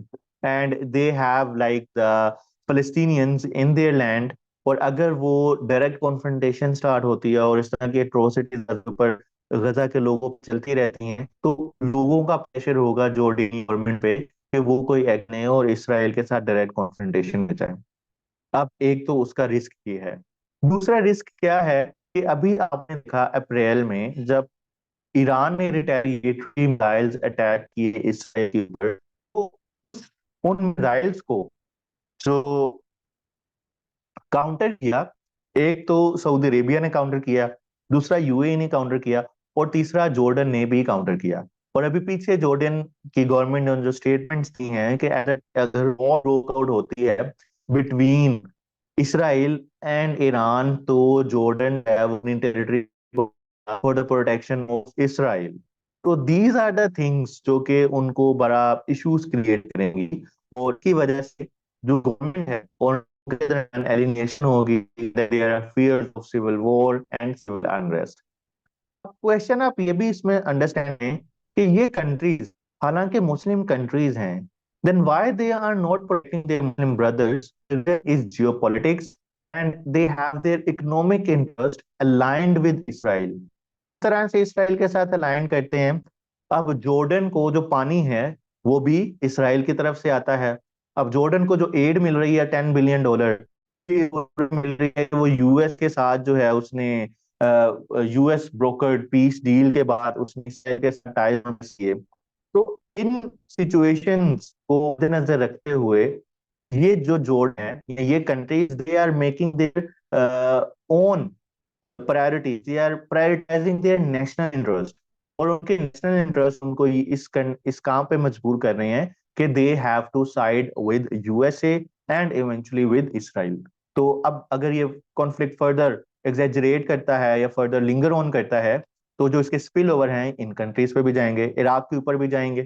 and they have like the Palestinians in their land. और अगर वो डायरेक्ट कॉन्फ्रंटेशन स्टार्ट होती है और इस तरह की एट्रोसिटीज ऊपर गजा के लोगों पर चलती रहती हैं, तो लोगों का प्रेशर होगा जॉर्डनी गवर्नमेंट पे कि वो कोई एक्ट नहीं और इसराइल के साथ डायरेक्ट कॉन्फ्रंटेशन में जाए। अब एक तो उसका रिस्क ये है। दूसरा रिस्क क्या है कि अभी आपने देखा अप्रैल में जब ईरान ने रिटेलिएटरी मिसाइल्स अटैक किए इसराइल के ऊपर, तो उन मिसाइल्स को जो काउंटर किया, एक तो सऊदी अरेबिया ने काउंटर किया, दूसरा यूएई ने काउंटर किया, और तीसरा जॉर्डन ने भी काउंटर किया। और अभी पीछे जॉर्डन की गवर्नमेंट ने जो स्टेटमेंट्स दी हैं कि अगर वॉर ब्रोक आउट होती है बिटवीन इसराइल एंड ईरान, तो जॉर्डन है वो अपनी territory for the protection of Israel. तो दीज आर द थिंग्स जो कि उनको बड़ा इश्यूज क्रिएट करेंगी, और की वजह से जो गवर्नमेंट है और एलिनेशन होगी, there are fears of civil war and civil unrest. Question आप ये भी इसमें अंडरस्टैंड करें कि ये कंट्रीज हालांकि मुस्लिम कंट्रीज हैं, then why they are not protecting their Muslim brothers? Is geopolitics, and they have their economic interest aligned with Israel. तरह से इसराइल के साथ अलाइन करते हैं। अब जॉर्डन को जो पानी है वो भी इसराइल की तरफ से आता है। अब जॉर्डन को जो एड मिल रही है $10 बिलियन मिल रही है, वो यूएस के साथ जो है उसने यूएस ब्रोकर्ड पीस डील के बाद उसने इसराइल के साथ टाइज किए। तो इन सिचुएशंस को मद्देनजर रखते हुए ये जो जोड़ है, ये countries they are making their own priorities, they are prioritising their national interest, और उनके नेशनल इंटरेस्ट उनको इस काम पे मजबूर कर रहे हैं कि they have to side with USA and eventually with Israel. तो अब अगर ये कॉन्फ्लिक्ट फर्दर एग्जेजरेट करता है या फर्दर लिंगर ऑन करता है, तो जो इसके स्पिल ओवर हैं इन कंट्रीज पे भी जाएंगे, इराक के ऊपर भी जाएंगे।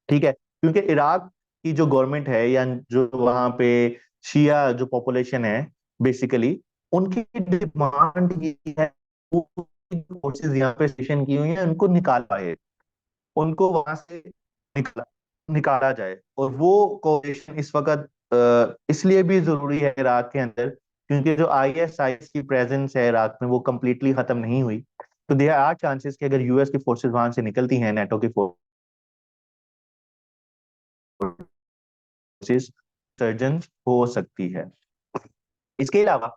ठीक है, क्योंकि इराक की जो गवर्नमेंट है या जो वहां पे शिया जो पॉपुलेशन है बेसिकली, उनकी डिमांड ये है वो फोर्सेस यहाँ पे स्टेशन की हुई है उनको निकाला है, उनको वहां से निकाला निकाला जाए। और वो कोऑपरेशन इस वक्त इसलिए भी जरूरी है इराक के अंदर, क्योंकि जो आईएसआईएस की प्रेजेंस है इराक में वो कंप्लीटली खत्म नहीं हुई। तो देयर आर चांसेस कि अगर यूएस की फोर्सेस वहां से निकलती हैं, नेटो की फोर्सेस, सर्जन हो सकती है। इसके अलावा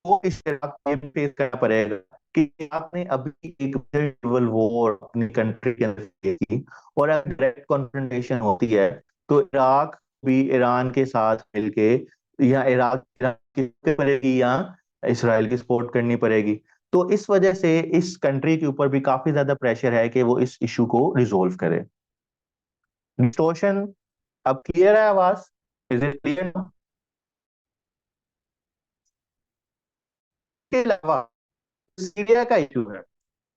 वो इस इराक को ये भी फेस करना पड़ेगा कि आपने अभी एक सिविल वॉर अपनी कंट्री के अंदर की थी, और अगर डायरेक्ट कॉन्फ्रंटेशन होती है तो इराक भी ईरान के साथ मिलके, या इराक की पड़ेगी या इसराइल की सपोर्ट करनी पड़ेगी। तो इस वजह से इस कंट्री के ऊपर भी काफी ज्यादा प्रेशर है कि वो इस इशू को रिजोल्व करे। डिस्टोशन, अब क्लियर है आवाज? Is it clear? के अलावा सीरिया का इशू है।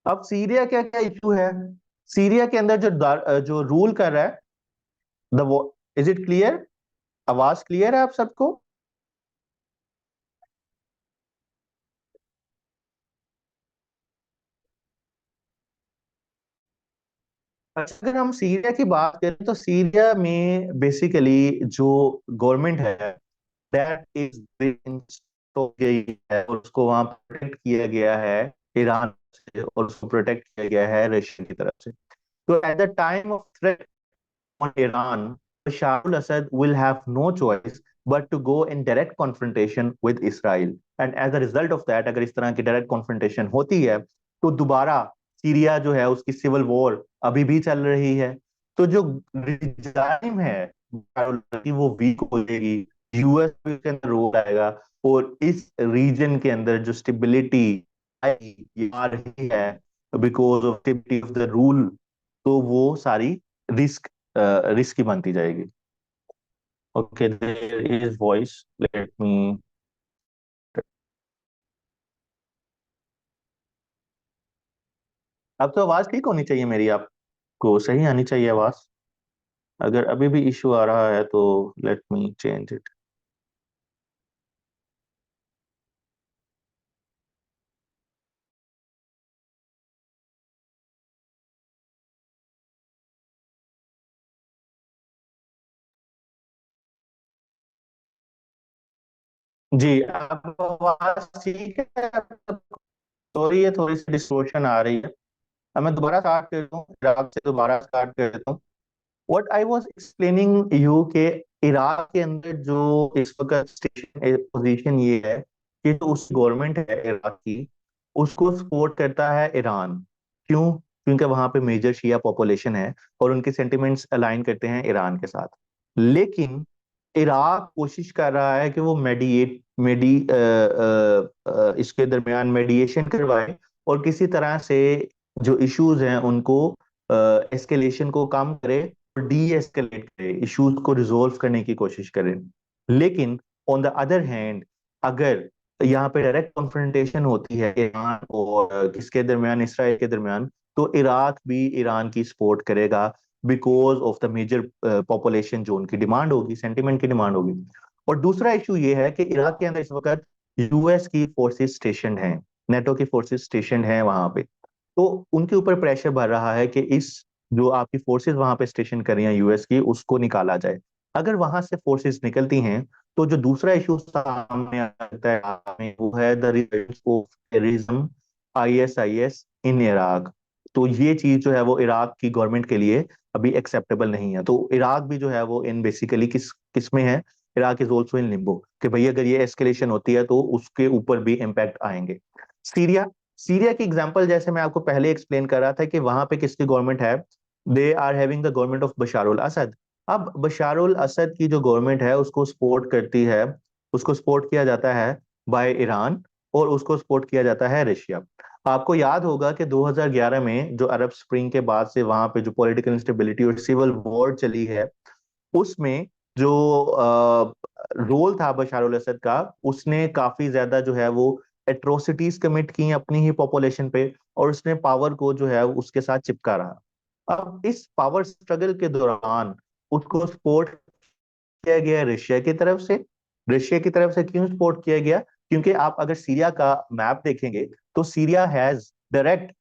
अब सीरिया क्या क्या इशू है? सीरिया के अंदर जो रूल कर रहा है द, इज इट क्लियर? आवाज क्लियर है आप सबको? अच्छा, अगर हम सीरिया की बात करें तो सीरिया में बेसिकली जो गवर्नमेंट है दैट इज हो गई है और उसको वहां प्रोटेक्ट किया गया है ईरान से, और उसको प्रोटेक्ट किया गया है रशिया की तरफ से। तो at the time of threat on Iran, Bashar al-Assad will have no choice but to go in direct confrontation with Israel. And as a result of that, अगर इस तरह की direct confrontation होती है तो दोबारा सीरिया जो है उसकी सिविल वॉर अभी भी चल रही है। तो जो रिजाइम है कि वो वीक हो जाएगी, यूएस भी इसके अंदर रोल आएगा, और इस रीजन के अंदर जो स्टेबिलिटी ये आ रही है because of stability of the rule, तो वो सारी रिस्क रिस्की बनती जाएगी। Okay, there is voice, let me. अब तो आवाज ठीक होनी चाहिए मेरी, आपको सही आनी चाहिए आवाज। अगर अभी भी इशू आ रहा है तो लेट मी चेंज इट। जी, अब आवाज ठीक है? सॉरी, ये थोड़ी सी डिस्टोर्शन आ रही है। अब मैं दोबारा स्टार्ट कर दूं, इराक से दोबारा स्टार्ट कर देता हूँ। What I was explaining you के इराक के अंदर जो इस वक्त स्टेशन पोजीशन ये है कि जो उस गवर्नमेंट है इराक की, उसको सपोर्ट करता है ईरान। क्यों? क्योंकि वहां पे मेजर शिया पॉपुलेशन है और उनके सेंटिमेंट्स अलाइन करते हैं ईरान के साथ। लेकिन इराक कोशिश कर रहा है कि वो मेडिएट मेडी इसके दरमियान मेडिएशन करवाए और किसी तरह से जो इश्यूज हैं उनको एस्केलेशन को कम करे और डी एस्केलेट करे, इश्यूज को रिजोल्व करने की कोशिश करे। लेकिन ऑन द अदर हैंड, अगर यहाँ पे डायरेक्ट कॉन्फ्रंटेशन होती है ईरान और किसके दरमियान, इसराइल के दरमियान, तो इराक भी ईरान की सपोर्ट करेगा because of the major population जो उनकी डिमांड होगी, सेंटिमेंट की डिमांड होगी। और दूसरा इशू ये है कि इराक के अंदर इस वक्त यूएस की फोर्सेस स्टेशन हैं, नेटो की फोर्सेस स्टेशन हैं वहां पे। तो उनके ऊपर प्रेशर बढ़ रहा है कि इस जो आपकी फोर्सेस वहां पे स्टेशन कर रही हैं यूएस की, उसको निकाला जाए। अगर वहां से फोर्सेस निकलती हैं तो जो दूसरा इशू सामने आता है वो है the results of terrorism, ISIS in Iraq. तो ये चीज जो है वो इराक की गवर्नमेंट के लिए अभी एक्सेप्टेबल नहीं है। तो इराक भी जो है वो इन बेसिकली किस किस में है, Iraq is also in Limbo, कि भाई अगर ये एस्केलेशन होती है तो उसके ऊपर भी इम्पैक्ट आएंगे। सीरिया, सीरिया की एग्जांपल जैसे मैं आपको पहले एक्सप्लेन कर रहा था कि वहां पे किसकी गवर्नमेंट है, they are having the government of Bashar al Assad. अब बशार उल असद की जो गवर्नमेंट है उसको सपोर्ट करती है, उसको सपोर्ट किया जाता है बाय ईरान, और उसको सपोर्ट किया जाता है रशिया। आपको याद होगा कि 2011 में जो अरब स्प्रिंग के बाद से वहां पे जो पॉलिटिकल इंस्टेबिलिटी और सिविल वॉर चली है, उसमें जो रोल था बशार अल असद का, उसने काफी ज्यादा जो है वो एट्रोसिटीज कमिट की अपनी ही पॉपुलेशन पे, और उसने पावर को जो है उसके साथ चिपका रहा। अब इस पावर स्ट्रगल के दौरान उसको सपोर्ट किया गया रशिया की तरफ से। रशिया की तरफ से क्यों सपोर्ट किया गया? क्योंकि आप अगर सीरिया का मैप देखेंगे तो Syria has direct,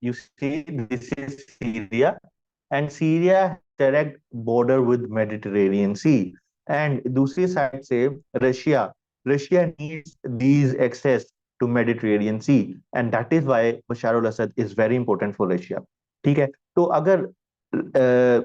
you see this is Syria, and Syria direct border with Mediterranean Sea. And दूसरी साइड से Russia, Russia needs these access to Mediterranean Sea, and that is why Bashar al Assad is very important for Russia. ठीक है? तो अगर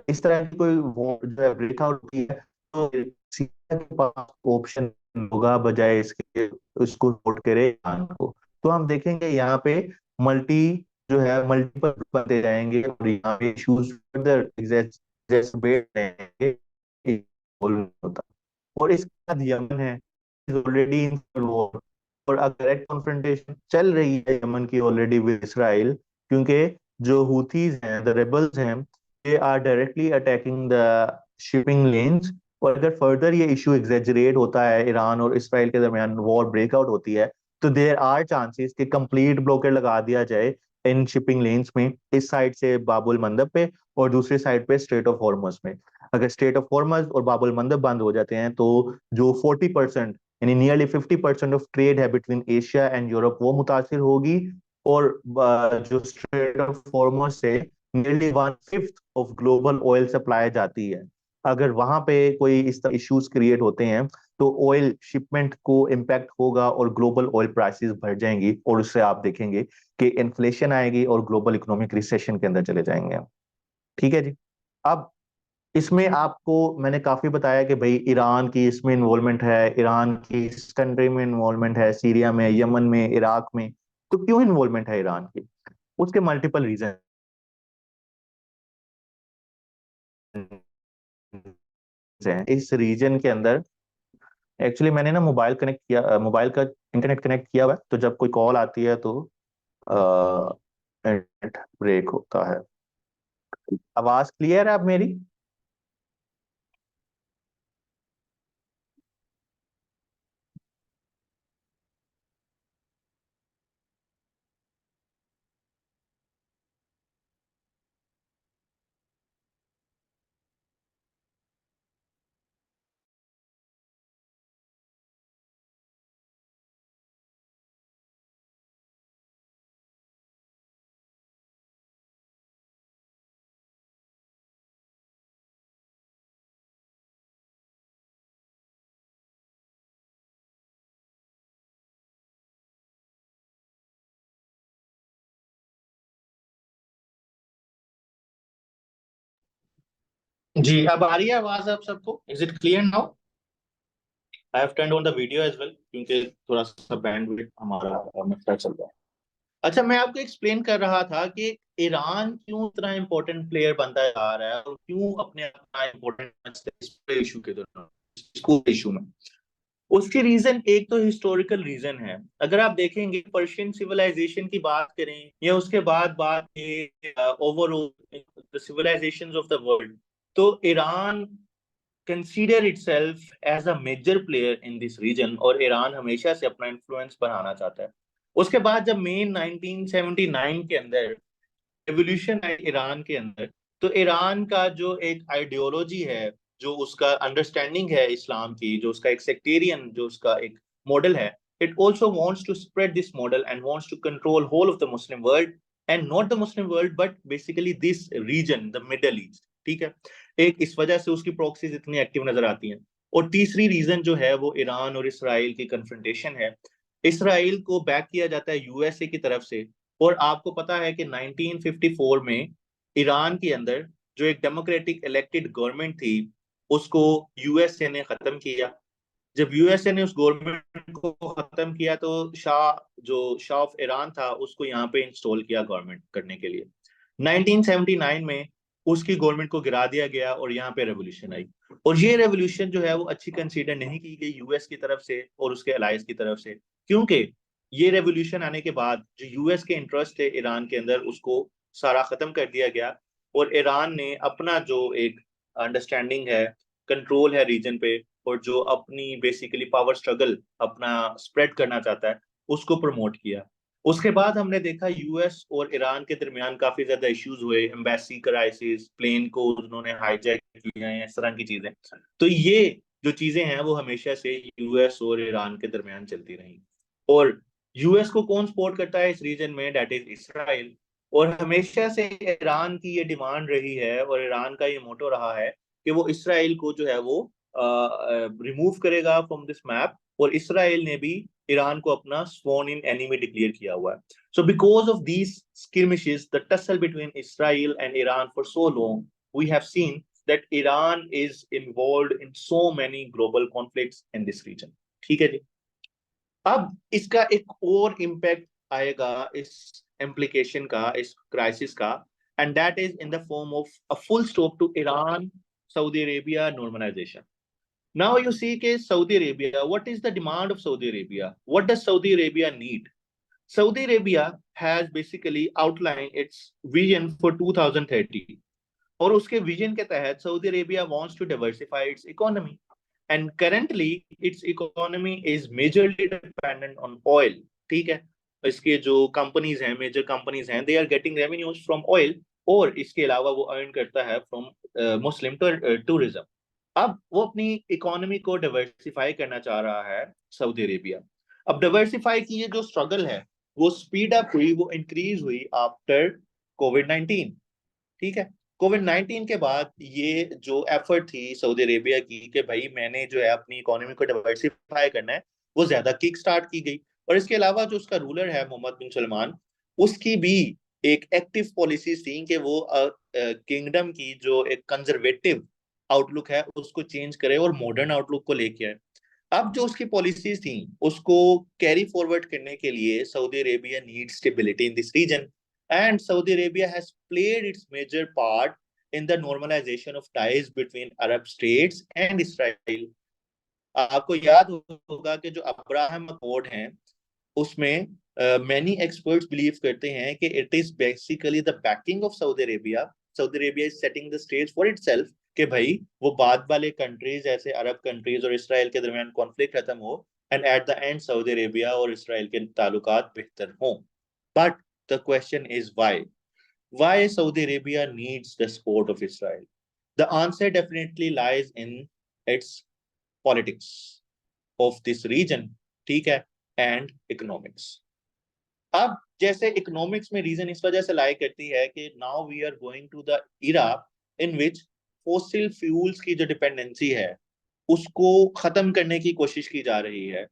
इस तरह की कोई war जो है ब्रेकआउट होती है तो सीरिया के पास ऑप्शन होगा बजाय इसके उसको सपोर्ट करे ईरान को। तो हम देखेंगे यहाँ पे मल्टी जो है मल्टीपल बनते जाएंगे और यहाँ पे इश्यूज फर्दर एग्जैस्पेट रहेंगे। होता, और इसके बाद यमन है, ऑलरेडी इन वॉर, और अगर डायरेक्ट कॉन्फ्रंटेशन चल रही है यमन की ऑलरेडी विद इसराइल, क्योंकि जो हूथीज हैं, द रेबल्स हैं, they are directly attacking the shipping lanes. और अगर फर्दर ये इशू एग्जेजरेट होता है, ईरान और इसराइल के दरमियान वॉर ब्रेकआउट होती है, तो देयर आर चांसेस कि कंप्लीट ब्लॉकेड लगा दिया जाए इन शिपिंग लेन्स में, इस साइड से बाबुल मंदब पे और दूसरी साइड पे स्ट्रेट ऑफ हॉर्मस में। अगर स्ट्रेट ऑफ हॉर्मस और बाबुल मंदब बंद हो जाते हैं तो जो 40% यानी नियरली 50% ऑफ ट्रेड है बिटवीन एशिया एंड यूरोप वो मुतासिर होगी। और जो स्ट्रेट ऑफ हॉर्मस से nearly 1/5 of global oil supply जाती है। अगर वहां पे कोई इस तरह इश्यूज क्रिएट होते हैं तो ऑयल शिपमेंट को इम्पैक्ट होगा और ग्लोबल ऑयल प्राइसेस बढ़ जाएंगी, और उससे आप देखेंगे कि इन्फ्लेशन आएगी और ग्लोबल इकोनॉमिक रिसेशन के अंदर चले जाएंगे। ठीक है जी। अब इसमें आपको मैंने काफी बताया कि भाई ईरान की इसमें इन्वॉल्वमेंट है, ईरान की इस कंट्री में इन्वॉल्वमेंट है, सीरिया में, यमन में, इराक में। तो क्यों इन्वॉल्वमेंट है ईरान की? उसके मल्टीपल रीजन हैं इस रीजन के अंदर। एक्चुअली मैंने ना मोबाइल कनेक्ट किया, मोबाइल का इंटरनेट कनेक्ट किया हुआ है, तो जब कोई कॉल आती है तो इंटरनेट ब्रेक होता है। आवाज क्लियर है अब मेरी? जी, अब आ रही है आवाज आप सबको? Is it clear now? I have turned on the video as well, क्योंकि थोड़ा सा बैंडविड्थ हमारा मसला चल रहा है। अच्छा, मैं आपको एक्सप्लेन कर रहा था कि ईरान क्यों इतना इंपॉर्टेंट प्लेयर बनता जा रहा है और क्यों अपने अपना इंपॉर्टेंट इशू के दौरान, इसको इशू में। उसकी रीजन एक तो हिस्टोरिकल रीजन है। अगर आप देखेंगे पर्शियन सिविलाइजेशन की बात करें या उसके बाद बात overall the civilizations of the world, तो Iran consider itself as a major player in this region, और ईरान हमेशा से अपना इन्फ्लुएंस बढ़ाना चाहता है। उसके बाद जब मेन 1979 के अंदर रेवोल्यूशन आई ईरान के अंदर, तो ईरान का जो एक आइडियोलॉजी है, जो उसका अंडरस्टैंडिंग है इस्लाम की, जो उसका एक सेक्टेरियन, जो उसका एक मॉडल है, it also wants to spread this model and wants to control whole of the Muslim world, and not the Muslim world but basically this region, the Middle East. ठीक है, एक इस वजह से उसकी प्रॉक्सीज इतनी एक्टिव नजर आती हैं। और तीसरी रीजन जो है वो ईरान और इसराइल की कन्फ्रंटेशन है। इसराइल को बैक किया जाता है यूएसए की तरफ से, और आपको पता है कि 1954 में ईरान के अंदर जो एक डेमोक्रेटिक इलेक्टेड गवर्नमेंट थी, उसको यूएसए ने खत्म किया। जब यूएसए ने उस गवर्नमेंट को खत्म किया तो शाह ऑफ ईरान था, उसको यहाँ पे इंस्टॉल किया गवर्नमेंट करने के लिए। 1979 में उसकी गवर्नमेंट को गिरा दिया गया और यहाँ पे रेवोल्यूशन आई। और ये रेवोल्यूशन जो है वो अच्छी कंसीडर नहीं की गई यूएस की तरफ से और उसके अलाइज की तरफ से, क्योंकि ये रेवोल्यूशन आने के बाद जो यूएस के इंटरेस्ट थे ईरान के अंदर, उसको सारा खत्म कर दिया गया। और ईरान ने अपना जो एक अंडरस्टैंडिंग है, कंट्रोल है रीजन पे, और जो अपनी बेसिकली पावर स्ट्रगल अपना स्प्रेड करना चाहता है, उसको प्रमोट किया। उसके बाद हमने देखा यूएस और ईरान के दरमियान काफी ज्यादा इश्यूज हुए, एम्बेसी क्राइसिस, प्लेन को उन्होंने हाईजैक किया है, इस तरह की चीजें। तो ये जो चीजें हैं वो हमेशा से यूएस और ईरान के दरमियान चलती रही। और यूएस को कौन सपोर्ट करता है इस रीजन में? That is Israel. और हमेशा से ईरान की ये डिमांड रही है और ईरान का ये मोटो रहा है कि वो इसराइल को जो है वो रिमूव करेगा फ्रॉम दिस मैप। और इसराइल ने भी ईरान को अपना स्वॉन इन एनिमी डिक्लेयर किया हुआ है। So because of these skirmishes, the tussle between Israel and Iran for so long, we have seen that Iran is involved in so many global conflicts in this region. ठीक है जी। अब इसका एक और impact आएगा इस इम्प्लीकेशन का, इस क्राइसिस का, and that is in the form of a full stop to Iran Saudi Arabia normalization. Now you see कि Saudi Arabia, what is the demand of Saudi Arabia? What does Saudi Arabia need? Saudi Arabia has basically outlined its vision for 2030, और उसके vision के तहत Saudi Arabia wants to diversify its economy, and currently its economy is majorly dependent on oil। ठीक है, इसके जो companies हैं, major companies हैं, they are getting revenues from oil, और इसके अलावा वो अर्न करता है फ्रॉम मुस्लिम टूरिज्म। अब वो अपनी इकोनॉमी को डाइवर्सिफाई करना चाह रहा है सऊदी अरेबिया। अब डाइवर्सिफाई की ये जो स्ट्रगल है वो स्पीड अप हुई, वो इंक्रीज हुई आफ्टर कोविड 19। ठीक है। कोविड-19 के बाद ये जो एफर्ट थी सऊदी अरेबिया की कि भाई मैंने जो है अपनी इकोनॉमी को डाइवर्सिफाई करना है, वो ज्यादा किक स्टार्ट की गई। और इसके अलावा जो उसका रूलर है मोहम्मद बिन सलमान, उसकी भी एक एक्टिव पॉलिसी थी कि वो किंगडम की जो एक कंजर्वेटिव आउटलुक है उसको चेंज करे और मॉडर्न आउटलुक को लेके आए। अब जो उसकी पॉलिसीज थी उसको कैरी फॉरवर्ड करने के लिए Saudi Arabia need stability in this region, and Saudi Arabia has played its major part in the normalization of ties between Arab states and Israel. आपको याद होगा कि जो अब्राहम अकॉर्ड हैं उसमें many experts believe करते हैं कि it is basically the backing of Saudi Arabia. Saudi Arabia is setting the stage for itself कि भाई वो बाद वाले कंट्रीज जैसे अरब कंट्रीज और इसराइल के दरमियान कॉन्फ्लिक्ट खत्म हो, and at the end Saudi Arabia और इसराइल के ताल्लुकात बेहतर हों। But the question is why Saudi Arabia needs the support of Israel? The answer definitely lies in its politics of this region, ठीक है, and economics. अब जैसे economics में रीजन इस वजह से लाई करती है कि now we are going to the era in which fossil fuels की जो डिपेंडेंसी है उसको खत्म करने की कोशिश की जा रही है।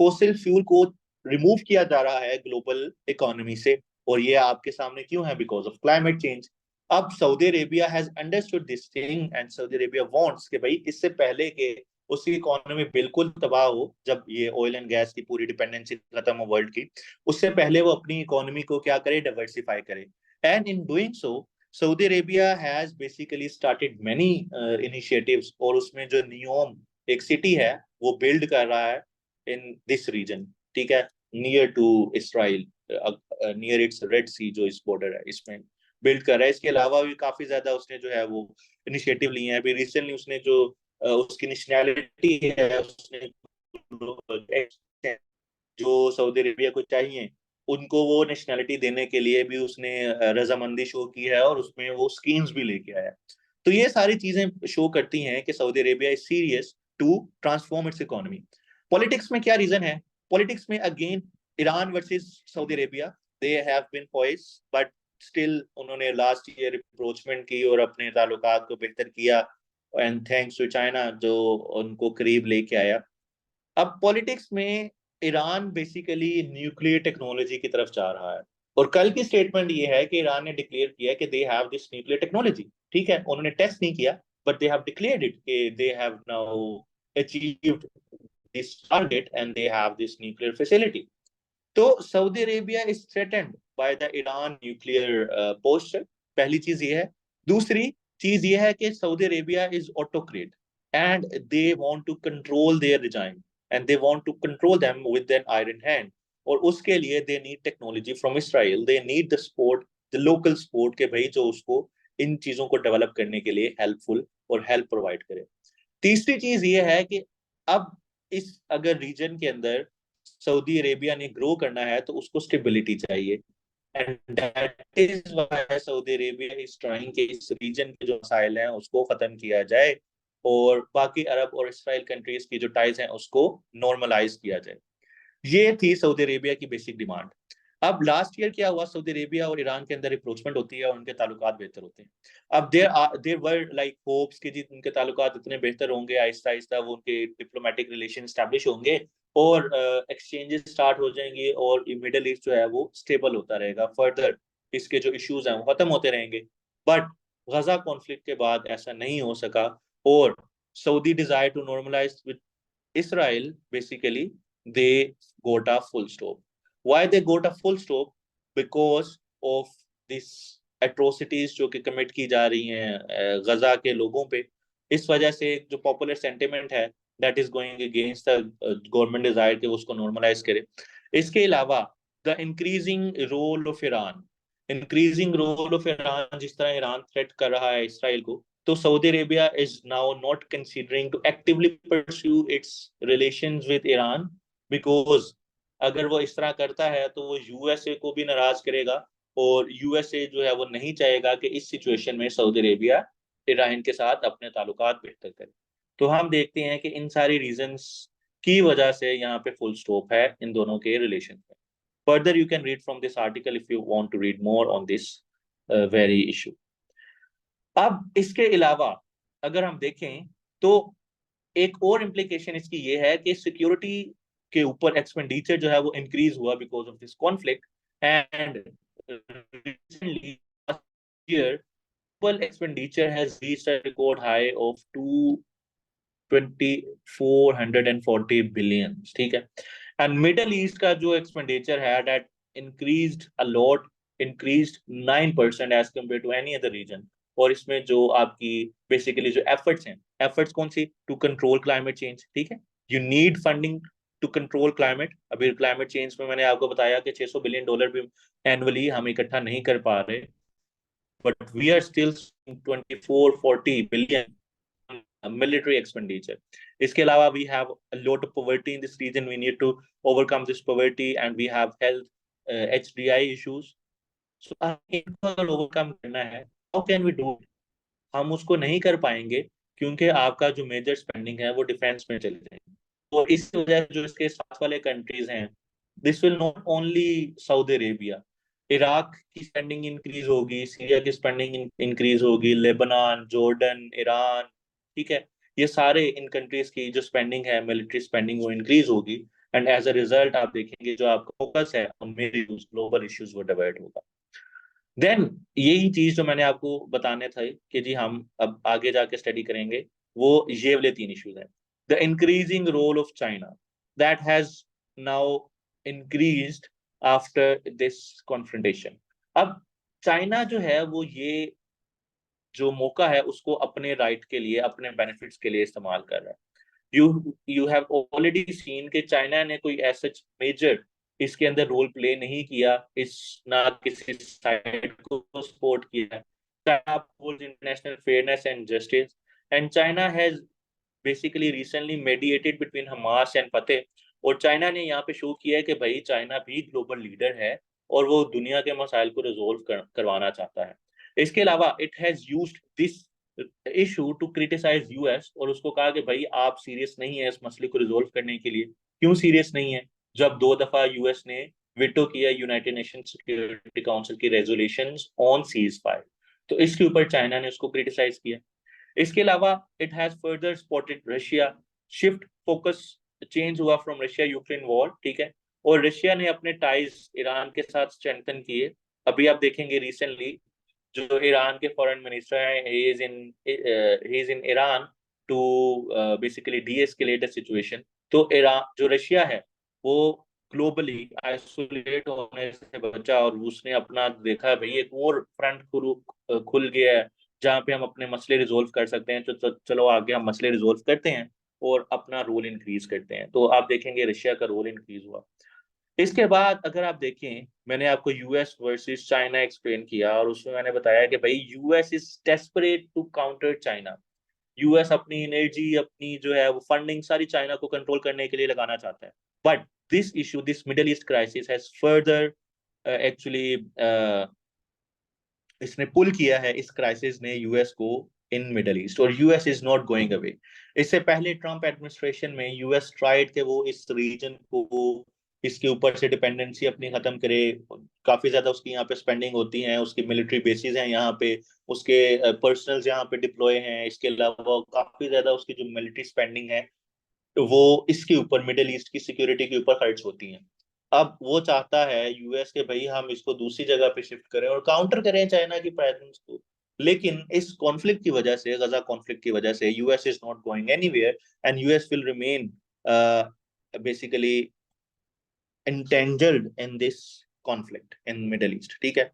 फोसिल फ्यूल को रिमूव किया जा रहा है ग्लोबल इकोनॉमी से, और ये आपके सामने क्यों है? Because of climate change. अब Saudi Arabia has understood this thing and Saudi Arabia wants कि भाई इससे पहले के उसकी इकोनॉमी बिल्कुल तबाह हो, जब ये ऑयल एंड गैस की पूरी डिपेंडेंसी खत्म हो वर्ल्ड की, उससे पहले वो अपनी इकोनॉमी को क्या करे? डाइवर्सिफाई करे। And in doing so Saudi Arabia has basically started many initiatives, और उसमें जो नियोम एक सिटी है वो बिल्ड कर रहा है इन दिस रीजन, ठीक है, near to Israel, near its Red Sea जो इस बॉर्डर है इसमें बिल्ड कर रहा है। इसके अलावा भी काफी ज्यादा उसने जो है वो इनिशिएटिव लिए हैं। अभी रिसेंटली उसने जो उसकी नेशनैलिटी है उसने जो सऊदी अरेबिया को चाहिए उनको वो नेशनैलिटी देने के लिए भी उसने रजामंदी शो की है, और उसमें वो स्कीम्स भी लेके आया। तो ये सारी चीजें शो करती हैं कि Saudi Arabia is serious to transform its economy. Politics में क्या रीजन है? पॉलिटिक्स में again Iran versus Saudi Arabia, they have been poise, but still उन्होंने लास्ट ईयर अप्रोचमेंट की और अपने ताल्लुकात को बेहतर किया, एंड थैंक्स टू चाइना जो उनको करीब लेके आया। अब पॉलिटिक्स में ईरान बेसिकली न्यूक्लियर टेक्नोलॉजी की तरफ जा रहा है, और कल की स्टेटमेंट ये है कि ईरान ने डिक्लेयर किया कि they have this nuclear technology. ठीक है, उन्होंने टेस्ट नहीं किया, but they have declared it कि they have now achieved this target and they have this nuclear facility. तो Saudi Arabia is threatened by the Iran nuclear posture. पहली चीज ये है। दूसरी चीज ये है कि Saudi Arabia is autocrat and they want to control their regime and they want to control them with an iron hand, और उसके लिए they need technology from Israel, they need the support, the local support के भाई जो उसको इन चीजों को develop करने के लिए हेल्पफुल और हेल्प प्रोवाइड करे। तीसरी चीज ये है कि अब इस अगर रीजन के अंदर सऊदी अरेबिया ने ग्रो करना है तो उसको स्टेबिलिटी चाहिए, and that is why Saudi Arabia is trying कि इस रीजन के जो मसाइल हैं उसको खत्म किया जाए और बाकी अरब और इसराइल कंट्रीज की जो टाइज हैं उसको नॉर्मलाइज किया जाए। ये थी सऊदी अरेबिया की बेसिक डिमांड। अब लास्ट ईयर क्या हुआ? सऊदी अरेबिया और ईरान के अंदर अप्रोचमेंट होती है और उनके ताल्लुकात बेहतर होते हैं। अब देयर वर लाइक होप्स कि जी उनके ताल्लुकात इतने बेहतर होंगे, आहिस्ता आहिस्ता वो उनके डिप्लोमेटिक रिलेशन स्टैब्लिश होंगे और एक्सचेंजेस स्टार्ट हो जाएंगे और मिडल ईस्ट जो है वो स्टेबल होता रहेगा, फर्दर इसके जो इश्यूज हैं वो खत्म होते रहेंगे। बट गजा कॉन्फ्लिक्ट के बाद ऐसा नहीं हो सका, और Saudi desire to normalize with Israel, basically, they got a full stop. Why they got a full stop? Because of this atrocities जो कि कमिट की जा रही हैं गजा के लोगों पे। इस वजह से जो पॉपुलर सेंटिमेंट है that is going against the government desire कि उसको नॉर्मलाइज करे। इसके अलावा the increasing role of Iran, जिस तरह ईरान थ्रेट कर रहा है इसराइल को, तो Saudi Arabia is now not considering to actively pursue its relations with Iran, because अगर वो इस तरह करता है तो वो यूएसए को भी नाराज करेगा, और यूएसए जो है वो नहीं चाहेगा कि इस सिचुएशन में सऊदी अरेबिया ईरान के साथ अपने ताल्लुकात बेहतर करे। तो हम देखते हैं कि इन सारी रीजंस की वजह से यहाँ पे फुल स्टॉप है इन दोनों के रिलेशन में। Further, you can read from this article if you want to read more on this very issue. अब इसके अलावा अगर हम देखें तो एक और इम्प्लीकेशन इसकी ये है कि सिक्योरिटी के ऊपर एक्सपेंडिचर जो है वो इंक्रीज हुआ because of this conflict and recently year global expenditure has reached a record high of 2,440 billion, ठीक है। एंड मिडल ईस्ट का जो एक्सपेंडिचर है that increased a lot, increased 9% as compared to any other region. और इसमें जो आपकी basically जो एफर्ट्स हैं, एफर्ट्स कौन सी, टू कंट्रोल क्लाइमेट चेंज, ठीक है। You need funding to control climate. अभी क्लाइमेट चेंज में मैंने आपको बताया कि $600 बिलियन भी एनुअली हम इकट्ठा नहीं कर पा रहे, but we are still 2440 billion military expenditure. इसके अलावा we have a lot of poverty in this region. We need to overcome this poverty and we have health HDI issues. So इनको अगर overcome करना है, how can we do it? हम उसको नहीं कर पाएंगे क्योंकि आपका जो मेजर स्पेंडिंग है वो डिफेंस में चले जाएगी। तो इस वजह से जो इसके साथ वाले कंट्रीज हैं, this will not only Saudi Arabia, Iraq की स्पेंडिंग इंक्रीज होगी, सीरिया की स्पेंडिंग इंक्रीज होगी, लेबनान, जॉर्डन, ईरान, ठीक है। ये सारे इन कंट्रीज की जो स्पेंडिंग है, मिलिट्री स्पेंडिंग, वो इंक्रीज होगी। एंड एज अ रिजल्ट आप देखेंगे जो आपका फोकस है मेरे ग्लोबल इश्यूज वो डिवाइड होगा। देन यही चीज जो मैंने आपको बताने थे कि जी हम अब आगे जाके स्टडी करेंगे, वो ये वाले तीन इश्यूज हैं। The increasing role of China that has now increased after this confrontation. अब चाइना जो है वो ये जो मौका है उसको अपने राइट के लिए, अपने बेनिफिट्स के लिए इस्तेमाल कर रहा है। यू हैव ऑलरेडी सीन कि चाइना ने कोई ऐसा मेजर इसके अंदर रोल प्ले नहीं किया, इस ना किसी साइड को सपोर्ट किया। China upholds international fairness and justice and China has basically recently mediated between Hamas and Fatah. और चाइना ने यहाँ पे शो किया है कि भाई चाइना भी ग्लोबल लीडर है और वो दुनिया के मसाइल को रिजोल्व करवाना चाहता है। इसके अलावा it has used this issue to criticize US और उसको कहा कि भाई आप सीरियस नहीं है इस मसले को रिजोल्व करने के लिए। क्यों सीरियस नहीं है? जब 2 दफा यूएस ने विटो किया यूनाइटेड नेशन सिक्योरिटी काउंसिल की रेजोल्यूशंस ऑन सीज फायर, तो इसके ऊपर चाइना ने उसको क्रिटिसाइज किया। इसके अलावा it has further spotted Russia shift focus, change हुआ फ्रॉम रशिया यूक्रेन वॉर, ठीक है। और रशिया ने अपने टाइज ईरान के साथ स्ट्रेंथन किए। अभी आप देखेंगे रिसेंटली जो ईरान के फॉरेन मिनिस्टर हैं, he is in Iran to basically de-escalate the situation. तो ईरान जो रशिया है वो ग्लोबली आइसोलेट होने से बचा और उसने अपना देखा भाई एक और फ्रंट खुल गया है जहाँ पे हम अपने मसले रिजोल्व कर सकते हैं। तो चलो आगे हम मसले रिजोल्व करते हैं और अपना रोल इंक्रीज करते हैं। तो आप देखेंगे रशिया का रोल इंक्रीज हुआ। इसके बाद अगर आप देखें, मैंने आपको यूएस वर्सेस चाइना एक्सप्लेन किया और उसमें मैंने बताया कि भाई US is desperate to counter China. US अपनी एनर्जी, अपनी जो है वो फंडिंग सारी चाइना को कंट्रोल करने के लिए लगाना चाहता है। But this issue, this middle east crisis has further actually इसने पुल किया है, इस क्राइसिस ने यूएस को इन मिडल ईस्ट, और US is not going away. इससे पहले ट्रम्प एडमिनिस्ट्रेशन में यूएस ट्राइड के वो इस रीजन को, इसके ऊपर से डिपेंडेंसी अपनी खत्म करे। काफी ज्यादा उसकी यहाँ पे स्पेंडिंग होती है, उसकी मिलिट्री बेसिस हैं यहाँ पे, उसके पर्सनल्स यहाँ पे डिप्लॉय हैं। इसके अलावा काफी ज्यादा उसकी जो मिलिट्री स्पेंडिंग है वो इसके ऊपर, मिडिल ईस्ट की सिक्योरिटी के ऊपर खर्च होती हैं। अब वो चाहता है यूएस के भाई हम इसको दूसरी जगह पे शिफ्ट करें और काउंटर करें चाइना की प्रेजेंस को। लेकिन इस कॉन्फ्लिक्ट की वजह से, गजा कॉन्फ्लिक्ट की वजह से, US is not going anywhere and US will remain basically entangled in this conflict in middle East, ठीक है।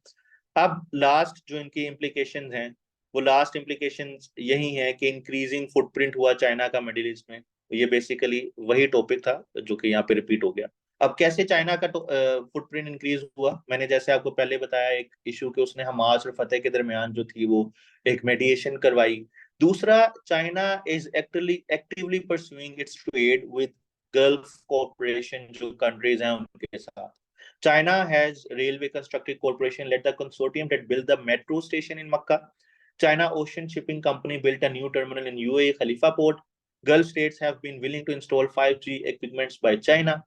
अब लास्ट जो इनकी इम्प्लीकेशंस हैं, वो लास्ट इम्प्लीकेशंस यही है कि इंक्रीजिंग फुटप्रिंट हुआ चाइना का मिडिल ईस्ट में। ये बेसिकली वही टॉपिक था जो कि यहाँ पे रिपीट हो गया। अब कैसे चाइना का फुटप्रिंट इंक्रीज हुआ, मैंने जैसे आपको पहले बताया एक इशू कि उसने हमास और फतेह के दरमियान जो थी वो एक मेडिएशन करवाई। दूसरा, China is actively pursuing it's trade with gulf corporation जो कंट्रीज हैं उनके साथ। China has railway constructed corporation led the consortium that built the metro station in Makkah. China Ocean Shipping Company built a new terminal in UAE Khalifa Port. Gulf states have been willing to install 5G equipments by China.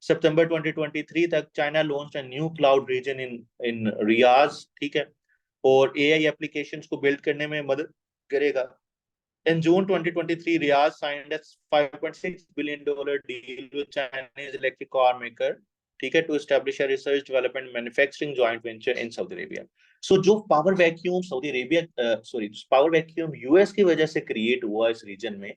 September 2023 तक China launched a new cloud region in Riyadh, ठीक है। और AI applications को build करने में मदद करेगा। In June 2023, Riyadh signed a $5.6 billion deal with Chinese electric car maker, ठीक है, to establish a research development manufacturing joint venture in Saudi Arabia. So जो power vacuum Saudi Arabia power vacuum US की वजह से create हुआ इस region में,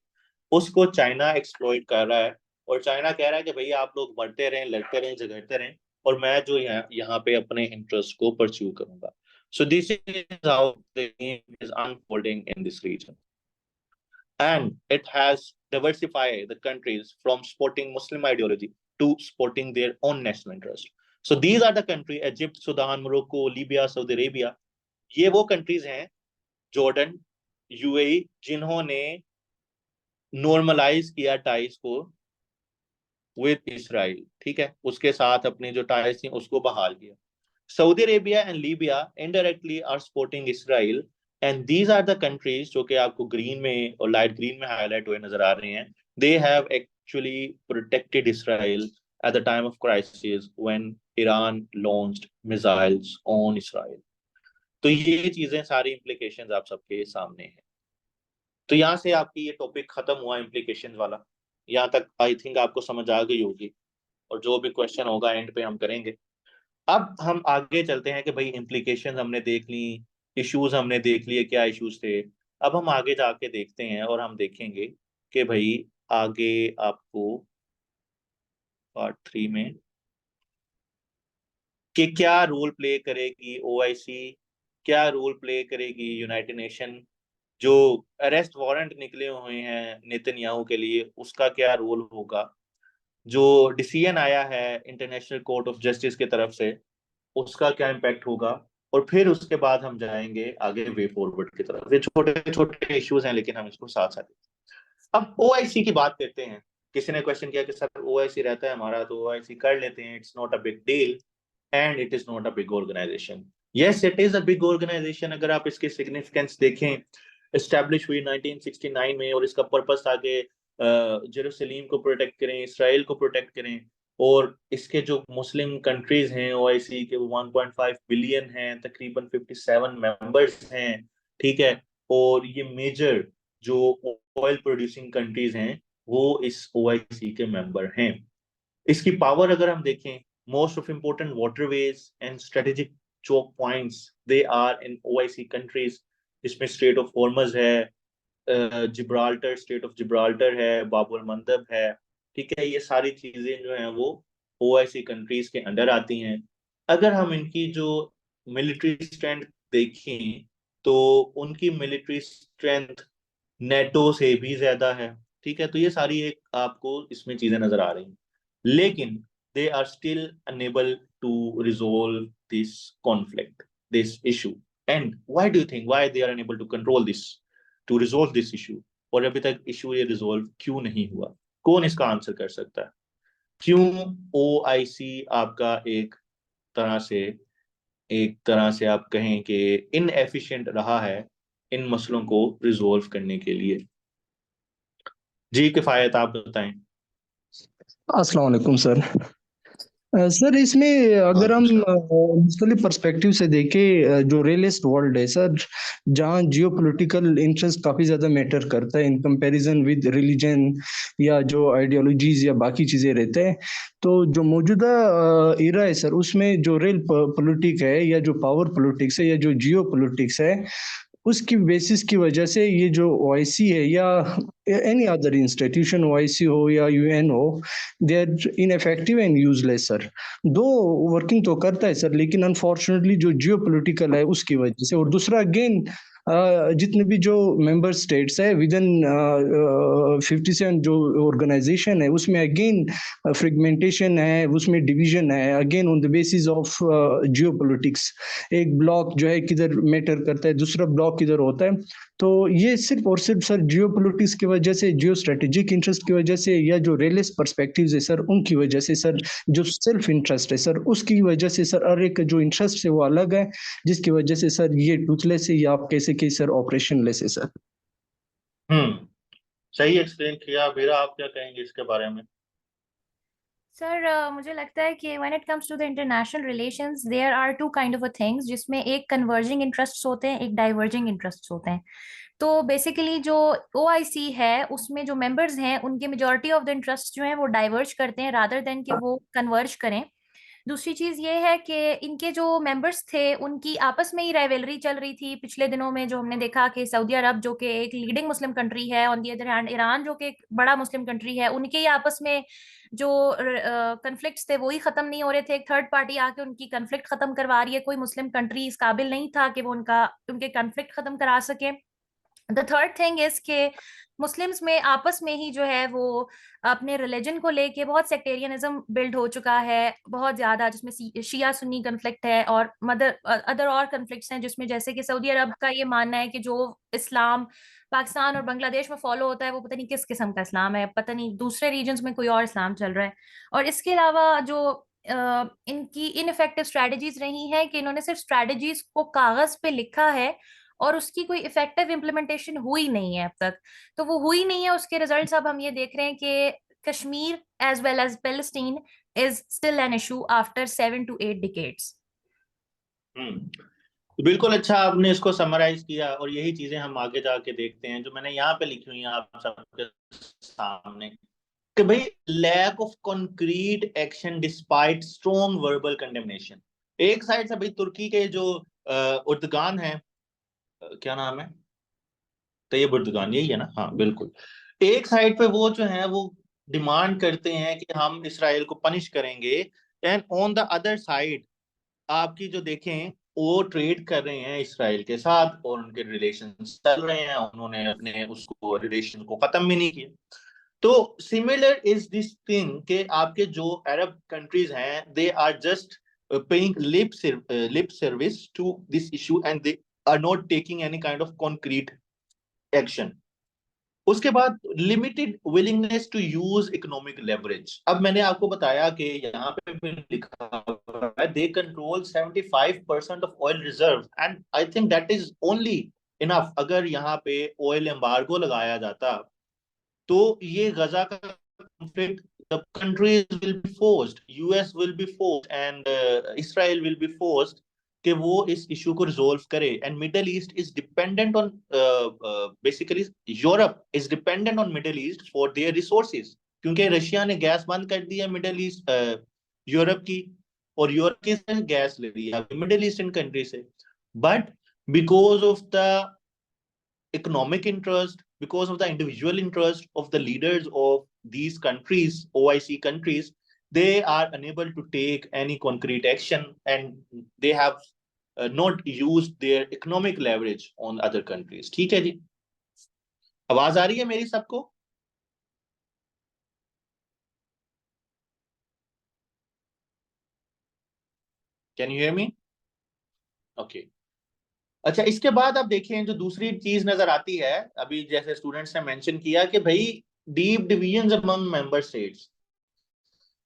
उसको चाइना एक्सप्लॉइट कर रहा है। और चाइना कह रहा है कि भैया आप लोग बढ़ते रहें, लड़ते रहें, झगड़ते रहें, और मैं जो यहाँ पे अपने इंटरेस्ट को परस्यू करूंगा। So this is how the game is unfolding in this region. And it has diversified the countries from sporting Muslim ideology to sporting their own national interest. So these are the countries: Egypt, Sudan, Morocco, Libya, Saudi Arabia. ये वो countries हैं, Jordan, UAE, जिन्होंने normalise किया ties को with Israel, ठीक है, उसके साथ अपनी जो टाइज थी उसको बहाल किया। Saudi Arabia and Libya indirectly are supporting Israel, and these are the countries जो कि आपको ग्रीन में और लाइट ग्रीन में हाईलाइट हुए नजर आ रहे हैं। दे have actually protected Israel at the time of crisis when Iran launched missiles on Israel. तो ये चीजें सारी implications आप सबके सामने हैं। तो यहाँ से आपकी ये टॉपिक खत्म हुआ implications वाला। यहाँ तक आई थिंक आपको समझ आ गई होगी, और जो भी क्वेश्चन होगा एंड पे हम करेंगे। अब हम आगे चलते हैं कि भाई इम्प्लीकेशन हमने देख ली, इश्यूज हमने देख लिए, क्या इश्यूज थे। अब हम आगे जाके देखते हैं और हम देखेंगे कि भाई आगे आपको पार्ट 3 में कि क्या रोल प्ले करेगी ओआईसी, क्या रोल प्ले करेगी यूनाइटेड नेशन। जो अरेस्ट वारंट निकले हुए हैं नेतन्याहू के लिए, उसका क्या रोल होगा। जो डिसीजन आया है इंटरनेशनल कोर्ट ऑफ जस्टिस की तरफ से, उसका क्या इम्पैक्ट होगा। और फिर उसके बाद हम जाएंगे आगे वे फॉरवर्ड की तरफ। ये छोटे छोटे इश्यूज हैं, लेकिन हम इसको साथ साथ। अब ओआईसी की बात करते हैं। किसी ने क्वेश्चन किया कि सर ओआईसी रहता है हमारा, तो ओआईसी कर लेते हैं, it's not a big deal and it is not a big organization. Yes, it is a big organization. अगर आप इसके सिग्निफिकेंस देखें, एस्टेब्लिश हुई 1969 में, और इसका पर्पस था कि जेरूसलम को प्रोटेक्ट करें, इसराइल को प्रोटेक्ट करें। और इसके जो मुस्लिम कंट्रीज हैं ओआईसी के, वो 1.5 बिलियन हैं, तकरीबन 57 मेंबर्स हैं, ठीक है। और ये मेजर जो ऑयल प्रोड्यूसिंग कंट्रीज हैं वो इस ओआईसी के मेंबर हैं। इसकी पावर अगर हम देखें, most of important waterways and strategic choke points they are in OIC countries. इसमें स्ट्रेट ऑफ हॉर्मज है, जिब्राल्टर, स्टेट ऑफ जिब्राल्टर है, बाबुल मंदब है, ठीक है। ये सारी चीजें जो हैं वो ओआईसी कंट्रीज के अंडर आती हैं। अगर हम इनकी जो मिलिट्री स्ट्रेंथ देखें, तो उनकी मिलिट्री स्ट्रेंथ नेटो से भी ज्यादा है, ठीक है। तो ये सारी एक आपको इसमें चीजें नजर आ रही हैं, लेकिन they are still unable to resolve this conflict, this issue. And why do you think why they are unable to control this, to resolve this issue. और अभी तक इशू ये रिजोल्व क्यों नहीं हुआ? कौन इसका आंसर कर सकता है? क्यों ओआईसी आपका तरह से एक तरह से आप कहें कि इनएफिशिएंट रहा है इन मसलों को रिजोल्व करने के लिए? जी किफायत, आप बताएं। अस्सलाम वालेकुम सर। सर इसमें अगर हम मुख्तलिफ पर्सपेक्टिव से देखें, जो रियलिस्ट वर्ल्ड है सर, जहाँ जियो पोलिटिकल इंटरेस्ट काफ़ी ज़्यादा मैटर करता है इन कंपैरिजन विद रिलीजन या जो आइडियोलॉजीज या बाकी चीज़ें रहते हैं, तो जो मौजूदा इरा है सर, उसमें जो रियल पॉलिटिक है या जो पावर पॉलिटिक्स है या जो जियो पॉलिटिक्स है, उसकी बेसिस की वजह से ये जो ओआईसी है या एनी अदर इंस्टीट्यूशन, ओआईसी हो या यूएन हो, they are ineffective and useless sir. दो वर्किंग तो करता है सर, लेकिन अनफॉर्चुनेटली जो जियो पोलिटिकल है उसकी वजह से, और दूसरा अगेन जितने भी जो मेंबर स्टेट्स है विद इन 57 जो ऑर्गेनाइजेशन है, उसमें अगेन फ्रेगमेंटेशन है, उसमें डिवीजन है, again on the basis of Jio politics. एक ब्लॉक जो है किधर मैटर करता है, दूसरा ब्लॉक किधर होता है। तो ये सिर्फ और सिर्फ सर जियो पॉलिटिक्स की वजह से, जियो स्ट्रेटेजिक इंटरेस्ट की वजह से, या जो रियलिस्ट पर्सपेक्टिव्स है सर उनकी वजह से सर, जो सेल्फ इंटरेस्ट है सर उसकी वजह से सर, और एक जो इंटरेस्ट है वो अलग है, जिसकी वजह से सर ये टूथलेस है या आप कैसे कि सर ऑपरेशन लेस है सर। सही एक्सप्लेन किया। बीरा, आप क्या कहेंगे इसके बारे में? सर मुझे लगता है कि when it comes to the international relations there are two kind of a things, जिसमें एक कन्वर्जिंग इंटरेस्ट्स होते हैं, एक डाइवर्जिंग इंटरेस्ट्स होते हैं। तो बेसिकली जो ओआईसी है उसमें जो मेंबर्स हैं उनके मेजॉरिटी ऑफ द इंटरेस्ट जो हैं वो डाइवर्ज करते हैं रादर देन कि वो कन्वर्ज करें। दूसरी चीज ये है कि इनके जो मेंबर्स थे उनकी आपस में ही राइवलरी चल रही थी पिछले दिनों में, जो हमने देखा कि सऊदी अरब जो कि एक लीडिंग मुस्लिम कंट्री है, on the other hand Iran जो कि एक बड़ा मुस्लिम कंट्री है, उनके ही आपस में जो कन्फ्लिक्ट्स थे वो ही खत्म नहीं हो रहे थे। एक थर्ड पार्टी आके उनकी कन्फ्लिक्ट खत्म करवा रही है। कोई मुस्लिम कंट्री इस काबिल नहीं था कि वो उनके कन्फ्लिक्ट खत्म करा सके। द थर्ड थिंग इज के मुस्लिम्स में आपस में ही जो है वो अपने रिलीजन को लेके बहुत सेक्टेरियनिज्म बिल्ड हो चुका है बहुत ज्यादा, जिसमें शिया सुन्नी कन्फ्लिक्ट है और अदर और कन्फ्लिक्ट्स हैं, जिसमें जैसे कि सऊदी अरब का ये मानना है कि जो इस्लाम पाकिस्तान और बांग्लादेश में फॉलो होता है वो पता नहीं किस किस्म का इस्लाम है, पता नहीं दूसरे रीजन्स में कोई और इस्लाम चल रहा है। और इसके अलावा जो इनकी इनइफेक्टिव स्ट्रैटेजीज रही हैं कि इन्होंने सिर्फ स्ट्रैटेजीज को कागज पे लिखा है और उसकी कोई इफेक्टिव इम्प्लीमेंटेशन हुई नहीं है अब तक। तो वो हुई नहीं है, उसके रिजल्ट्स अब हम ये देख रहे हैं कि Kashmir as well as Palestine is still an issue after 7 to 8 decades। तो बिल्कुल अच्छा आपने इसको समराइज किया, और यही चीजें हम आगे जाके देखते हैं जो मैंने यहाँ पे लिखी हुई हैं आप सबके सामने, कि भाई lack of concrete action despite strong verbal condemnation. एक साइड से भाई तुर्की के जो उर्दगान है, क्या नाम है, तैयब उर्दगान, यही है ना, हाँ बिल्कुल। एक साइड पे वो जो है वो डिमांड करते हैं कि हम इसराइल को पनिश करेंगे, and on the other side आपकी जो देखें वो ट्रेड कर रहे हैं इसराइल के साथ और उनके रिलेशन चल रहे हैं, उन्होंने अपने उसको रिलेशन को खत्म भी नहीं किया। तो सिमिलर इज दिस थिंग कि आपके जो अरब कंट्रीज हैं they are just paying lip service to this issue and they are not taking any kind of concrete action. उसके बाद limited willingness to use economic leverage. अब मैंने आपको बताया कि यहाँ पे भी लिखा हुआ है they control 75% of oil reserve, and I think that is only enough. अगर यहाँ पे ऑयल एम्बार्गो लगाया जाता तो ये गजा का conflict, the countries will be forced, US will be forced and Israel will be forced कि वो इस इशू को रिजोल्व करे। And middle east is dependent on, basically Europe is dependent on middle east for their resources, क्योंकि Russia ने gas बंद कर दी है मिडल ईस्ट यूरोप की, और यूरोप की गैस ले रही है मिडल ईस्टर्न कंट्री से। But because of the economic interest, because of the individual interest of the leaders of these countries, OIC countries, they are unable to take any concrete action, and they have not used their economic leverage on other countries। ठीक है जी, आवाज आ रही है मेरी सबको? Can you hear me? Okay. अच्छा, इसके बाद आप देखें जो दूसरी चीज नजर आती है, अभी जैसे स्टूडेंट्स ने मेंशन किया कि भाई deep divisions among member states.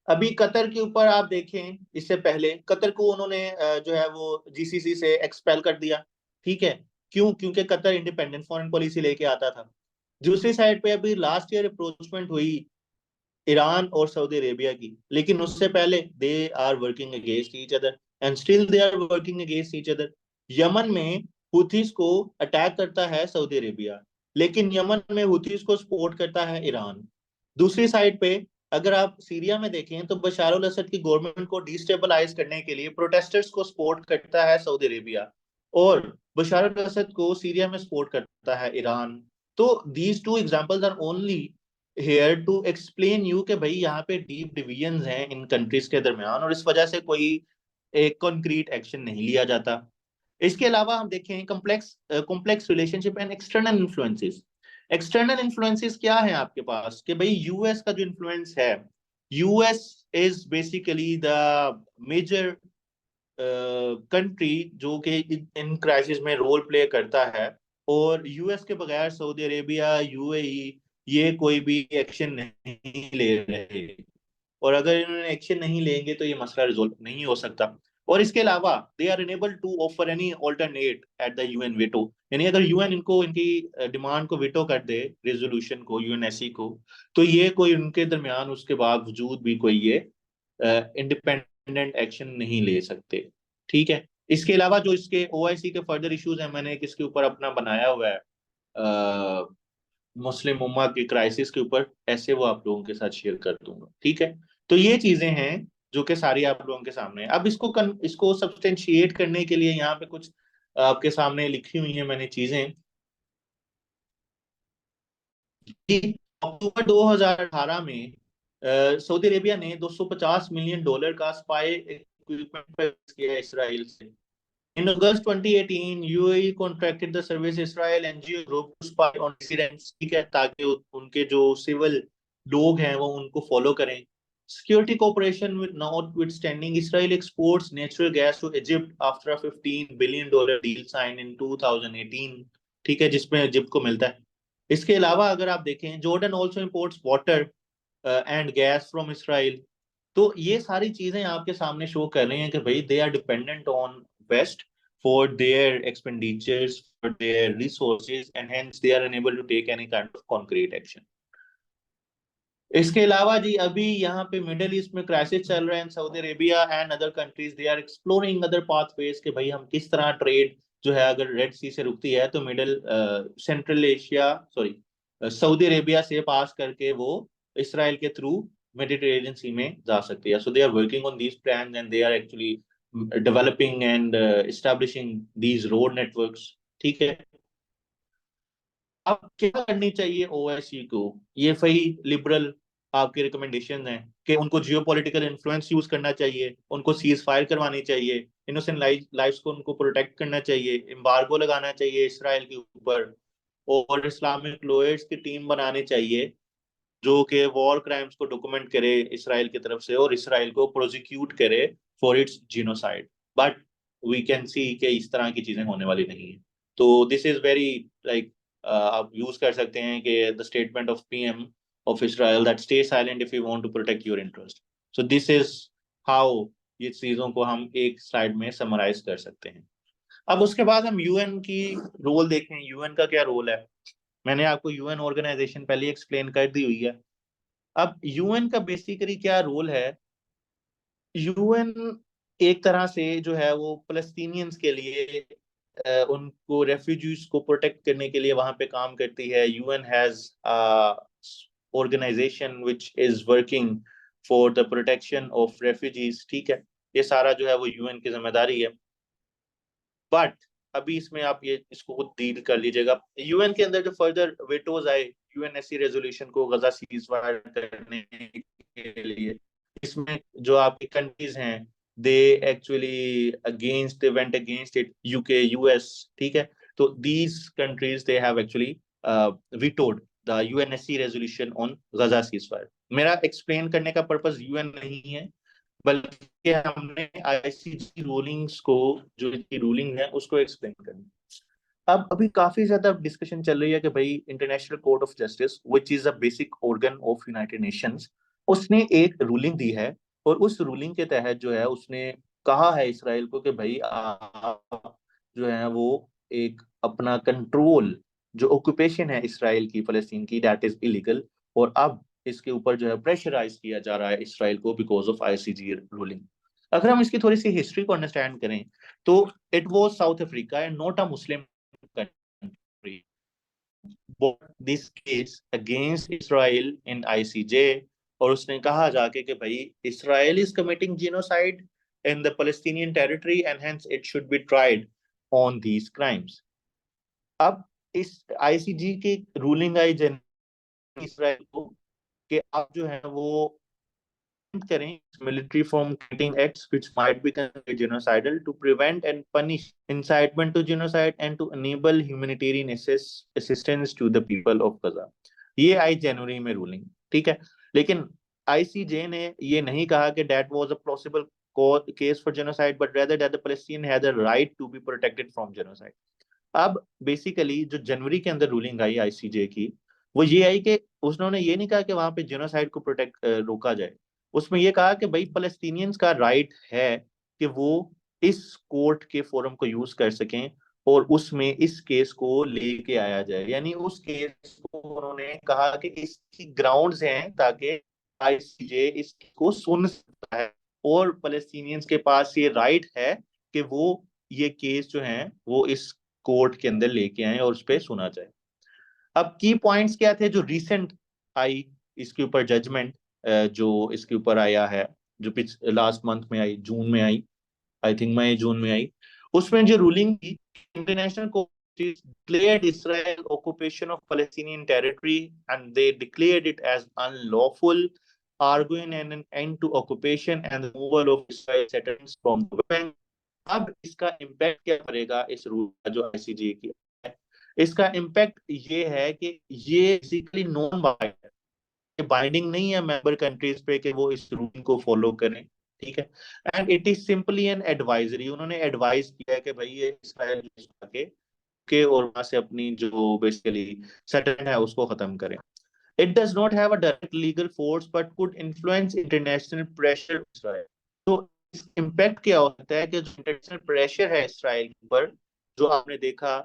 अभी कतर के ऊपर आप देखें, इससे पहले कतर को उन्होंने जो है वो जीसीसी से एक्सपेल कर दिया। ठीक है, क्यों? क्योंकि कतर इंडिपेंडेंट फॉरेन पॉलिसी लेके आता था। दूसरी साइड पे अभी लास्ट ईयर अप्रोचमेंट हुई ईरान और सऊदी अरेबिया की, लेकिन उससे पहले they are working against each other, and still they are working against each other. Yemen में हुथीज को अटैक करता है सऊदी अरेबिया, लेकिन यमन में हुथीज को सपोर्ट करता है ईरान। दूसरी साइड पे अगर आप सीरिया में देखें तो बशार अल असद की गवर्नमेंट को डिस्टेबलाइज करने के लिए प्रोटेस्टर्स को सपोर्ट करता है सऊदी अरेबिया, और बशार अल असद को सीरिया में सपोर्ट करता है ईरान। तो these two examples are only here to explain you कि भाई यहाँ पे डीप डिविजन्स हैं इन कंट्रीज के दरमियान, और इस वजह से कोई एक कॉन्क्रीट एक्शन नहीं लिया जाता। इसके अलावा हम देखें complex relationship and external influences. External influences क्या है आपके पास कि भाई यूएस का जो इन्फ्लुएंस है, US is basically the major country जो कि इन क्राइसिस में रोल प्ले करता है, और यूएस के बगैर सऊदी अरेबिया, यूएई ये कोई भी एक्शन नहीं ले रहे, और अगर इन्होंने एक्शन नहीं लेंगे तो ये मसला रिजोल्व नहीं हो सकता। और इसके अलावा they are unable to offer any alternate at the UN veto, यानी अगर यूएन इनको इनकी डिमांड को वेटो कर दे, रेजोल्यूशन को, यूएनएससी को, तो ये कोई उनके दरमियान उसके बावजूद भी कोई ये इंडिपेंडेंट एक्शन नहीं ले सकते। ठीक है, इसके अलावा जो इसके ओआईसी के फर्दर इश्यूज हैं, मैंने किसके ऊपर अपना बनाया हुआ है, मुस्लिम उम्मा के क्राइसिस के ऊपर, ऐसे वो आप लोगों के साथ शेयर कर दूंगा। ठीक है, तो ये चीजें हैं जो कि सारी आप लोगों के सामने है। अब इसको सब्सटेंशिएट करने के लिए यहाँ पे कुछ आपके सामने लिखी हुई है मैंने चीजें कि अक्टूबर 2018 में सऊदी अरेबिया ने $250 मिलियन का स्पाई इक्विपमेंट किया इसराइल से। In August 2018, UAE contracted the service Israel NGO group to spy on dissidents, ठीक है, ताकि उनके जो सिविल लोग हैं वो उनको फॉलो करें। Security cooperation with notwithstanding, Israel exports natural gas to Egypt after a $15 billion deal signed in 2018, ठीक है, जिसमें इजिप्ट को मिलता है। इसके अलावा अगर आप देखें, Jordan also imports water and gas from Israel। तो ये सारी चीजें आपके सामने शो कर रही हैं कि भाई they are dependent on West for their expenditures, for their resources, and hence they are unable to take any kind of concrete action. इसके अलावा जी अभी यहाँ पे मिडिल ईस्ट में क्राइसिस चल रहा है, Saudi Arabia and other countries they are exploring other pathways कि भाई हम किस तरह ट्रेड जो है अगर रेड सी से रुकती है तो middle central Asia sorry Saudi Arabia से पास करके वो इसराइल के थ्रू मेडिटेरेनियन सी में जा सकती है। So they are working on these plans and they are actually developing and establishing these road networks. ठीक है, अब क्या करनी चाहिए ओआईसी को? ये वही लिबरल आपके रिकमेंडेशन हैं कि उनको जियोपॉलिटिकल इन्फ्लुएंस यूज करना चाहिए, उनको सीज फायर करवानी चाहिए, इनोसेंट लाइव्स को उनको प्रोटेक्ट करना चाहिए, एम्बार्गो लगाना चाहिए इसराइल के ऊपर, और इस्लामिक लॉयर्स की टीम बनानी चाहिए जो कि वॉर क्राइम्स को डॉक्यूमेंट करे इसराइल की तरफ से और इसराइल को प्रोसिक्यूट करे for its genocide. But we can see कि इस तरह की चीजें होने वाली नहीं है। तो दिस इज वेरी लाइक आप यूज कर सकते हैं कि the statement of PM of Israel that stay silent if you want to protect your interest. So this is how ये चीजों को हम एक स्लाइड में समराइज कर सकते हैं। अब उसके बाद हम यूएन की रोल देखें, यूएन का क्या रोल है। मैंने आपको यूएन ऑर्गेनाइजेशन पहले एक्सप्लेन कर दी हुई है। अब यूएन का बेसिकली क्या रोल है, यूएन एक तरह से जो है वो फलस्तीनियंस के लिए उनको रेफ्यूजीज को प्रोटेक्ट करने के लिए वहां पे काम करती है। UN has organization which is working for the protection of refugees. ठीक है, ये सारा जो है वो यूएन की जिम्मेदारी है। बट अभी इसमें आप ये इसको खुद डील कर लीजिएगा। यूएन के अंदर जो फर्दर वेटोज आए यूएनएससी रेजोल्यूशन को गजा सीज फायर करने के लिए, इसमें जो आपकी कंट्रीज हैं they actually against they went against it, UK, US. ठीक है, तो these countries they have actually vetoed the UNSC resolution on Gaza ceasefire. मेरा एक्सप्लेन करने का पर्पस यूएन नहीं है, बल्कि हमने आईसीजी रूलिंग्स को जो इसकी रूलिंग है उसको एक्सप्लेन करनी। अब अभी काफी ज्यादा डिस्कशन चल रही है कि भाई international court of justice which is a basic organ of United Nations, उसने एक रूलिंग दी है और उस रूलिंग के तहत जो है उसने कहा है इसराइल को कि भाई आप जो है वो एक अपना कंट्रोल जो ऑक्यूपेशन है इसराइल की फलस्तीन की दैट इज इलीगल, और अब इसके ऊपर जो है प्रेशराइज किया जा रहा है इसराइल को बिकॉज ऑफ आईसीजी रूलिंग। अगर हम इसकी थोड़ी सी हिस्ट्री को अंडरस्टैंड करें तो it was south Africa and not a Muslim country brought this case against Israel in ICJ, और उसने कहा जाके कि भाई Israel is committing genocide in the Palestinian territory and hence it should be tried on these crimes। अब इस ICG की ruling आई Israel को कि आप जो है वो करें military from committing acts which might be considered genocidal to prevent and punish incitement to genocide and to enable humanitarian assistance to the people of Gaza। ये आई जनवरी में रूलिंग। ठीक है, लेकिन आईसीजे ने ये नहीं कहा कि that was a plausible case for genocide but rather that the Palestinian had the right to be protected from genocide। अब बेसिकली जो जनवरी के अंदर रूलिंग आई आईसीजे की वो ये आई कि उन्होंने ये नहीं कहा कि वहां पे जेनोसाइड को प्रोटेक्ट रोका जाए, उसमें ये कहा कि भाई फलस्तीनियंस का राइट है कि वो इस कोर्ट के फोरम को यूज कर सकें और उसमें इस केस को लेके आया जाए। यानी उस केस को उन्होंने कहा कि इसकी ग्राउंड्स हैं ताकि आईसीजे इसको सुन सकता है और पैलेस्टीनियंस के पास ये राइट है कि वो ये केस जो है वो इस कोर्ट के अंदर लेके आए और उस पर सुना जाए। अब की पॉइंट्स क्या थे जो रिसेंट आई इसके ऊपर जजमेंट, जो इसके ऊपर आया है, जो लास्ट मंथ में आई, जून में आई, आई थिंक मई जून में आई। उसमें जो रूलिंग थी, international court declared Israel occupation of Palestinian territory and they declared it as unlawful, arguing an end to occupation and the removal of Israel settlements from the West Bank। अब इसका impact क्या पड़ेगा इस rule का जो ICJ की है? इसका इम्पैक्ट ये है कि ये बेसिकली नॉन बाइंडिंग है, बाइंडिंग नहीं है मेंबर कंट्रीज पे कि वो इस रूल को फॉलो करें, ठीक है। And it is simply an advisory, उन्होंने एडवाइस किया है कि भाई ये इसराइल के और वहां से अपनी जो बेसिकली सेटलमेंट है उसको खत्म करें। It does not have a direct legal force but could influence international pressure Israel. तो इम्पैक्ट क्या होता है कि जो इंटरनेशनल प्रेशर है इसराइल पर, जो आपने देखा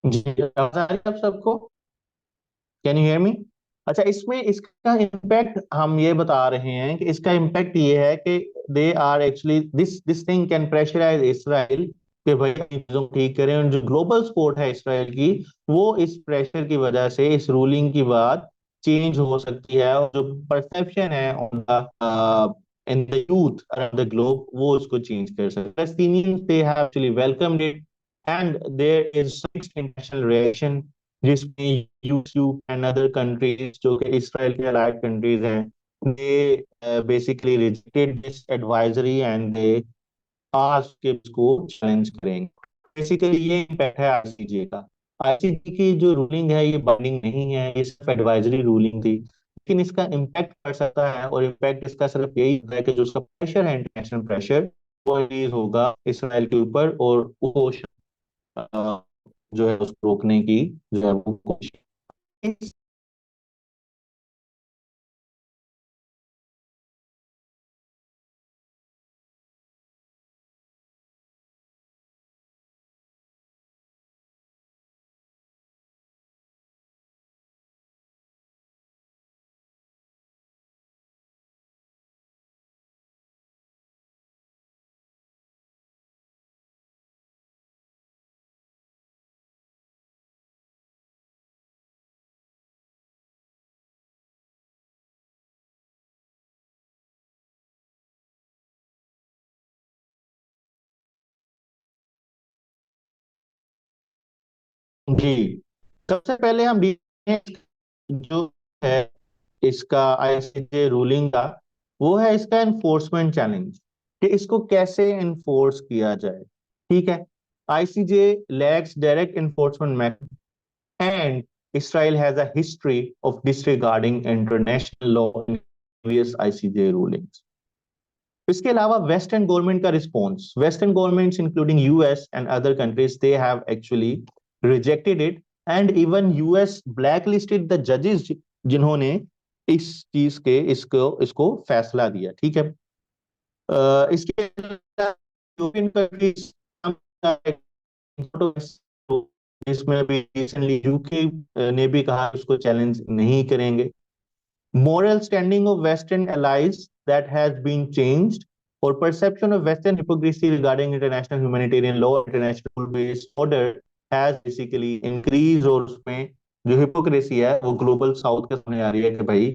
जी, आवाज आ रही है आप सबको? Can you hear me? अच्छा, इसमें इसका इम्पैक्ट हम ये बता रहे हैं कि इसका इम्पैक्ट ये है कि they are actually this thing can pressurize Israel कि भाई चीजों को ठीक करें। और जो ग्लोबल सपोर्ट है इसराइल की, वो इस प्रेशर की वजह से इस रूलिंग की बाद चेंज हो सकती है, और जो परसेप्शन है on the in the youth around the globe वो उसको चेंज कर सकते हैं। Palestinians, they have actually welcomed it and there is mixed international reaction, जिसमें यूट्यूब एंड अदर कंट्रीज जो कि इसराइल के अलाइड कंट्रीज हैं, they basically rejected this advisory and they asked कि इसको चैलेंज करेंगे। बेसिकली ये इम्पैक्ट है आईसीजे का। आईसीजे की जो रूलिंग है ये बाइंडिंग नहीं है, ये सिर्फ एडवाइजरी रूलिंग थी, लेकिन इसका इम्पैक्ट कर सकता है, और इम्पैक्ट इसका सिर्फ यही है कि जो उसका प्रेशर है, इंटरनेशनल प्रेशर, वो रिलीज होगा इसराइल के ऊपर, और वो जो है उसको रोकने की जो है वो कोशिश। जी, सबसे पहले हम जो है इसका आईसीजे रूलिंग का, वो है इसका एनफोर्समेंट चैलेंज, कि इसको कैसे एनफोर्स किया जाए। ठीक है, ICJ lakhs direct enforcement mechanism and Israel has a history of disregarding international law in previous ICJ rulings. इसके अलावा वेस्टर्न गवर्नमेंट का response, western governments including US and other countries, they have actually rejected it and even US black listed the जजेस जिन्होंने इस चीज के इसको इसको फैसला दिया। ठीक है, इसके यूरोपियन कंट्रीज इसमें भी रिसेंटली यूके ने भी कहा उसको चैलेंज नहीं करेंगे। Moral standing of Western allies that has been changed, or perception of Western hypocrisy regarding international humanitarian law, international rule-based order has basically increased, और उसमें जो हिपोक्रेसी है वो ग्लोबल साउथ के सामने आ रही है कि भाई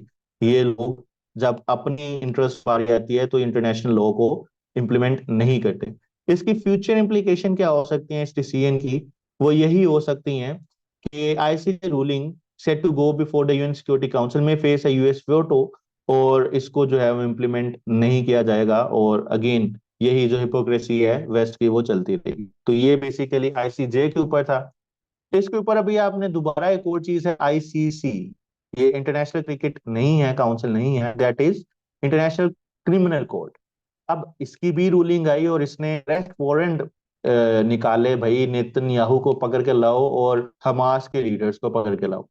ये लोग जब अपनी इंटरेस्ट पारी आती है तो इंटरनेशनल लॉ को इम्प्लीमेंट नहीं करते। इसकी फ्यूचर इम्प्लीकेशन क्या हो सकती है इस डिसीजन की? वो यही हो सकती हैं कि ICC ruling set to go before the UN Security Council में फेस अ यूएस वेटो, और इसको जो है वो इम्प्लीमेंट नहीं किया जाएगा, और अगेन यही जो हिपोक्रेसी है वेस्ट की वो चलती रहेगी। तो ये बेसिकली आईसीजे के ऊपर था। इसके ऊपर अभी आपने दोबारा एक और चीज है आईसीसी, ये इंटरनेशनल क्रिकेट नहीं है, काउंसिल नहीं है, that is international criminal court. अब इसकी भी रूलिंग आई और इसने अरेस्ट वारंट निकाले, भाई नेतन्याहू को पकड़ के लाओ और हमास के लीडर्स को पकड़ के लाओ।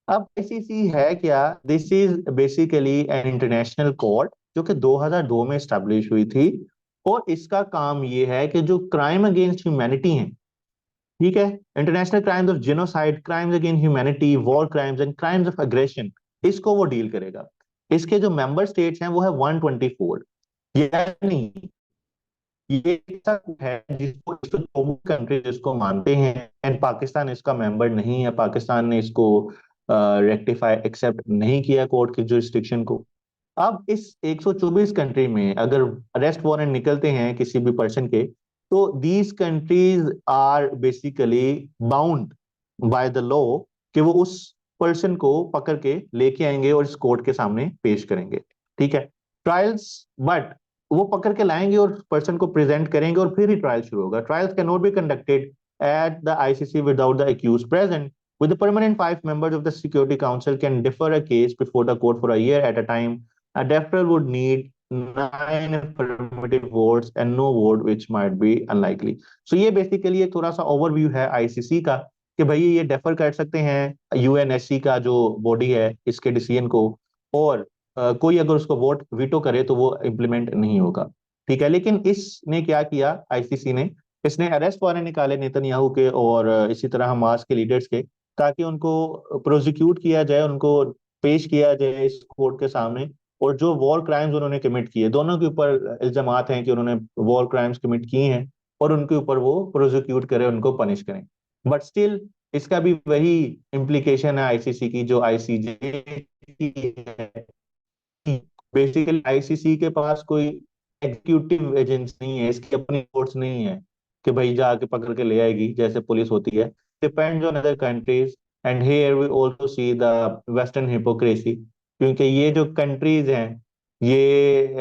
अब आईसीसी है क्या? This is basically an international court जो कि 2002 में स्टैब्लिश हुई थी, और इसका काम ये है कि जो क्राइम अगेंस्ट ह्यूमैनिटी है, ठीक है, international crimes of genocide, crimes against humanity, war crimes and crimes of aggression, इसको वो डील करेगा। इसके जो मेंबर स्टेट्स हैं वो है 124, यानी ये ऐसा है जिसको कंट्री जिसको मानते हैं, एंड पाकिस्तान इसका मेंबर नहीं है। पाकिस्तान ने इसको रेक्टिफाई एक्सेप्ट नहीं किया कोर्ट की जुरिस्डिक्शन को। अब इस 124 कंट्री में अगर अरेस्ट वारंट निकलते हैं किसी भी पर्सन के, तो these countries are basically bound by the law कि वो उस पर्सन को पकड़ के लेके आएंगे और इस कोर्ट के सामने पेश करेंगे, ठीक है। ट्रायल्स, बट वो पकड़ के लाएंगे और पर्सन को प्रेजेंट करेंगे और फिर ही ट्रायल शुरू होगा। Trials can not be conducted at the ICC without the accused present, with the permanent 5 members of the Security Council can defer a case before the court for a year at a time. A deferral would need 9 affirmative votes and no vote, which might be unlikely. So ये basically एक थोड़ा सा overview है ICC का कि भाई ये defer कर सकते हैं यूएनएससी का जो बॉडी है इसके डिसीजन को, और कोई अगर उसको वोट वीटो करे तो वो इम्प्लीमेंट नहीं होगा, ठीक है। लेकिन इसने क्या किया आईसीसी ने, इसने अरेस्ट वारंट निकाले नेतन्याहू के और इसी तरह हमास के लीडर्स के, ताकि उनको प्रोसिक्यूट किया जाए, उनको पेश किया जाए इस कोर्ट के सामने, और जो वॉर क्राइम्स उन्होंने कमिट किए, दोनों के ऊपर इल्जामात हैं कि उन्होंने वॉर क्राइम्स कमिट किए हैं, और उनके ऊपर वो प्रोसिक्यूट करें, उनको पनिश करें। बट स्टिल इसका भी वही इम्प्लीकेशन है आईसीसी की जो आईसीजे की है। बेसिकली आईसीसी के पास कोई एग्जीक्यूटिव एजेंसी नहीं है, इसकी अपनी कोर्ट्स नहीं है कि भाई जाके पकड़ के ले आएगी जैसे पुलिस होती है। Depends on other countries, and here we also see the western hypocrisy, क्योंकि ये जो कंट्रीज हैं ये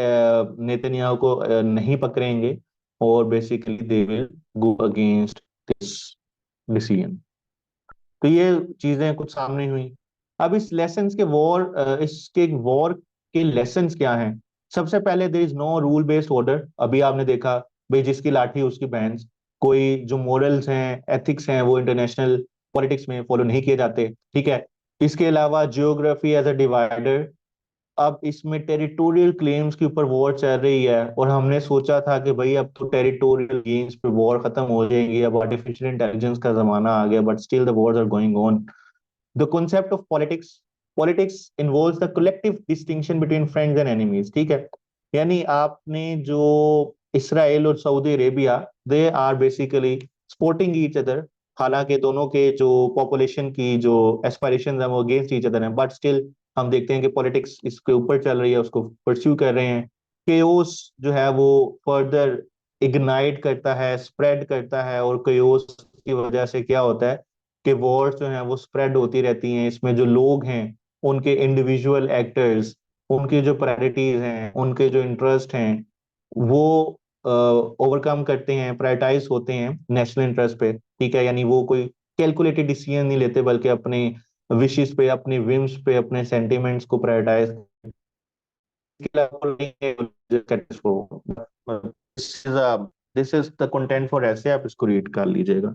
नेतन्याहू को नहीं पकड़ेंगे, और basically they will go against this decision. तो ये चीजें कुछ सामने हुई। अब इस लेसन्स के इसके वॉर के लेसन्स क्या हैं? सबसे पहले there is no rule based order. अभी आपने देखा भाई जिसकी लाठी उसकी भैंस, कोई जो मॉरल्स हैं, एथिक्स हैं, वो इंटरनेशनल पॉलिटिक्स में फॉलो नहीं किए जाते, ठीक है। इसके अलावा जियोग्राफी एज अ डिवाइडर। अब इसमें टेरिटोरियल क्लेम्स के ऊपर वॉर चल रही है, और हमने सोचा था कि भाई अब तो टेरिटोरियल गेम्स पे वॉर खत्म हो जाएगी, अब आर्टिफिशियल इंटेलिजेंस का जमाना आ गया, but still the wars are going on. The concept of politics, politics involves the collective distinction between friends and enemies, ठीक है। यानी आपने जो इसराइल और Saudi Arabia, they are basically supporting each other, हालांकि दोनों के जो पॉपुलेशन की जो एस्पायरेशन है वो अगेंस्ट ईच अदर हैं, बट स्टिल हम देखते हैं कि पॉलिटिक्स इसके ऊपर चल रही है, उसको परस्यू कर रहे हैं। केओस जो है वो फर्दर इग्नाइट करता है, स्प्रेड करता है, और केओस की वजह से क्या होता है कि वॉर्स जो हैं वो स्प्रेड होती रहती हैं। इसमें जो लोग हैं, उनके इंडिविजुअल एक्टर्स, उनकी जो प्रायोरिटीज हैं, उनके जो इंटरेस्ट हैं, वो ओवरकम करते हैं, प्रायोरिटाइज होते हैं नेशनल इंटरेस्ट पे, ठीक है। यानी वो कोई कैलकुलेटेड डिसीजन नहीं लेते, बल्कि अपने विशेस पे, अपने विम्स पे, अपने सेंटिमेंट्स को prioritize. This is the content for ऐसे, आप इसको रीड कर लीजिएगा।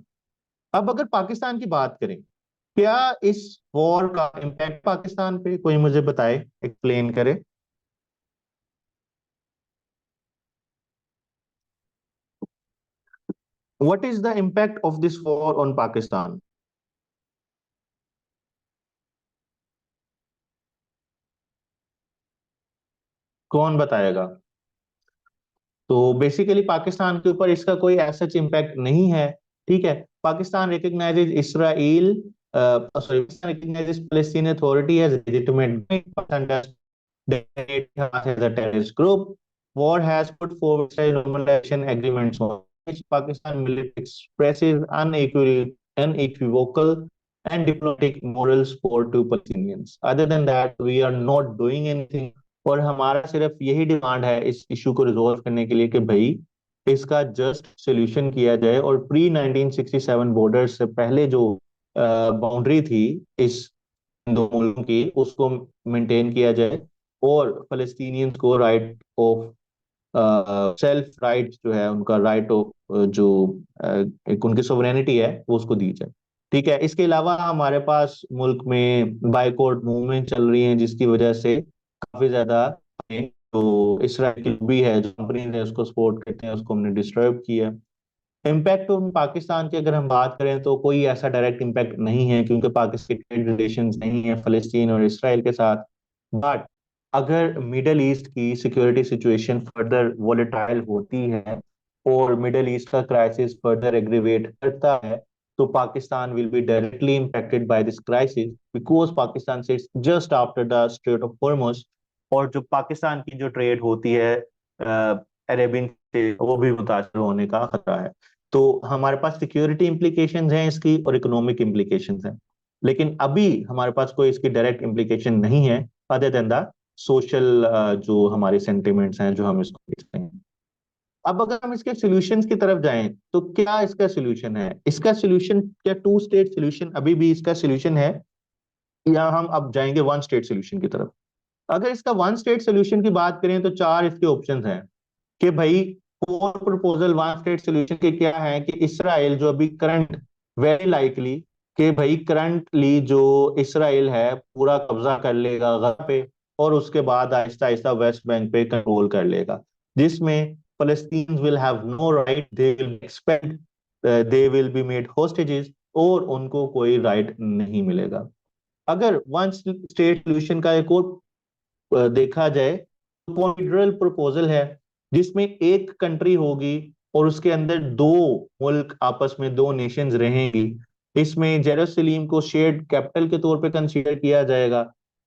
अब अगर पाकिस्तान की बात करें, क्या इस वॉर का इम्पैक्ट पाकिस्तान पे कोई मुझे बताए, एक्सप्लेन करे। What is the impact of this war on Pakistan? कौन बताएगा? तो बेसिकली पाकिस्तान के ऊपर इसका कोई ऐसा इम्पैक्ट नहीं है, ठीक है। Pakistan recognises Israel, sorry, Pakistan recognizes Palestinian Authority as legitimate as a terrorist group. War has put forward normalization agreements on which Pakistan military expresses unequivocal unequivocal and diplomatic moral support to Palestinians. Other than that, we are not doing anything. और हमारा सिर्फ यही demand है इस issue को resolve करने के लिए कि भाई इसका जस्ट सोल्यूशन किया जाए, और प्री 1967 बॉर्डर से पहले जो बाउंड्री थी इस दो मुल्कों की, उसको मेंटेन किया जाए, और फलस्तीनियंस को राइट ऑफ सेल्फ राइट जो है, उनका राइट ऑफ जो एक उनकी सोवरेनिटी है वो उसको दी जाए। ठीक है, इसके अलावा हमारे पास मुल्क में बाइकॉट मूवमेंट चल रही है, जिसकी वजह से काफी ज्यादा जो इसराइल की लॉबी है, जो कंपनी ने उसको सपोर्ट करते हैं, उसको हमने डिस्टर्ब किया। इम्पैक्ट ऑन पाकिस्तान की अगर हम बात करें तो कोई ऐसा डायरेक्ट इम्पैक्ट नहीं है, क्योंकि पाकिस्तान के ट्रेड रिलेशंस नहीं है फलस्तीन और इसराइल के साथ। बट अगर मिडल ईस्ट की सिक्योरिटी सिचुएशन फर्दर वॉलेटाइल होती है और मिडल ईस्ट का क्राइसिस फर्दर एग्रीवेट करता है, तो Pakistan will be directly impacted by this crisis, because Pakistan sits just after the strait of Hormuz, और जो पाकिस्तान की जो ट्रेड होती है अरेबियन से, वो भी मुतासर होने का खतरा है। तो हमारे पास सिक्योरिटी इम्प्लीकेशंस हैं इसकी और इकोनॉमिक इम्प्लीकेशंस हैं, लेकिन अभी हमारे पास कोई इसकी डायरेक्ट इम्प्लीकेशन नहीं है अदर देन द सोशल जो हमारे सेंटिमेंट्स हैं जो हम इसको देखते हैं। अब अगर हम इसके सॉल्यूशंस की तरफ जाएं तो क्या इसका सॉल्यूशन है? इसका सॉल्यूशन क्या टू स्टेट सॉल्यूशन अभी भी इसका सॉल्यूशन है, या हम अब जाएंगे वन स्टेट सॉल्यूशन की तरफ? अगर इसका वन स्टेट सॉल्यूशन की बात करें तो चार इसके ऑप्शंस हैं कि भाई four proposal one state solution के क्या है कि इसराइल जो अभी करंट वेरी लाइकली कि भाई करंटली जो इसराइल है पूरा कब्जा कर लेगा गजा पे, और उसके बाद आहिस्ता आहिस्ता वेस्ट बैंक पे कंट्रोल कर लेगा, जिसमें Palestinians will have no right, they will expect they will be made hostages, और उनको कोई राइट नहीं मिलेगा। अगर वन स्टेट सॉल्यूशन का एक और देखा जाए तो पॉलिटिकल प्रपोजल है, जिसमें एक कंट्री होगी और उसके अंदर दो मुल्क आपस में दो नेशंस रहेंगी। इसमें जेरूसलम को शेयर्ड कैपिटल के तौर पे कंसीडर किया जाएगा,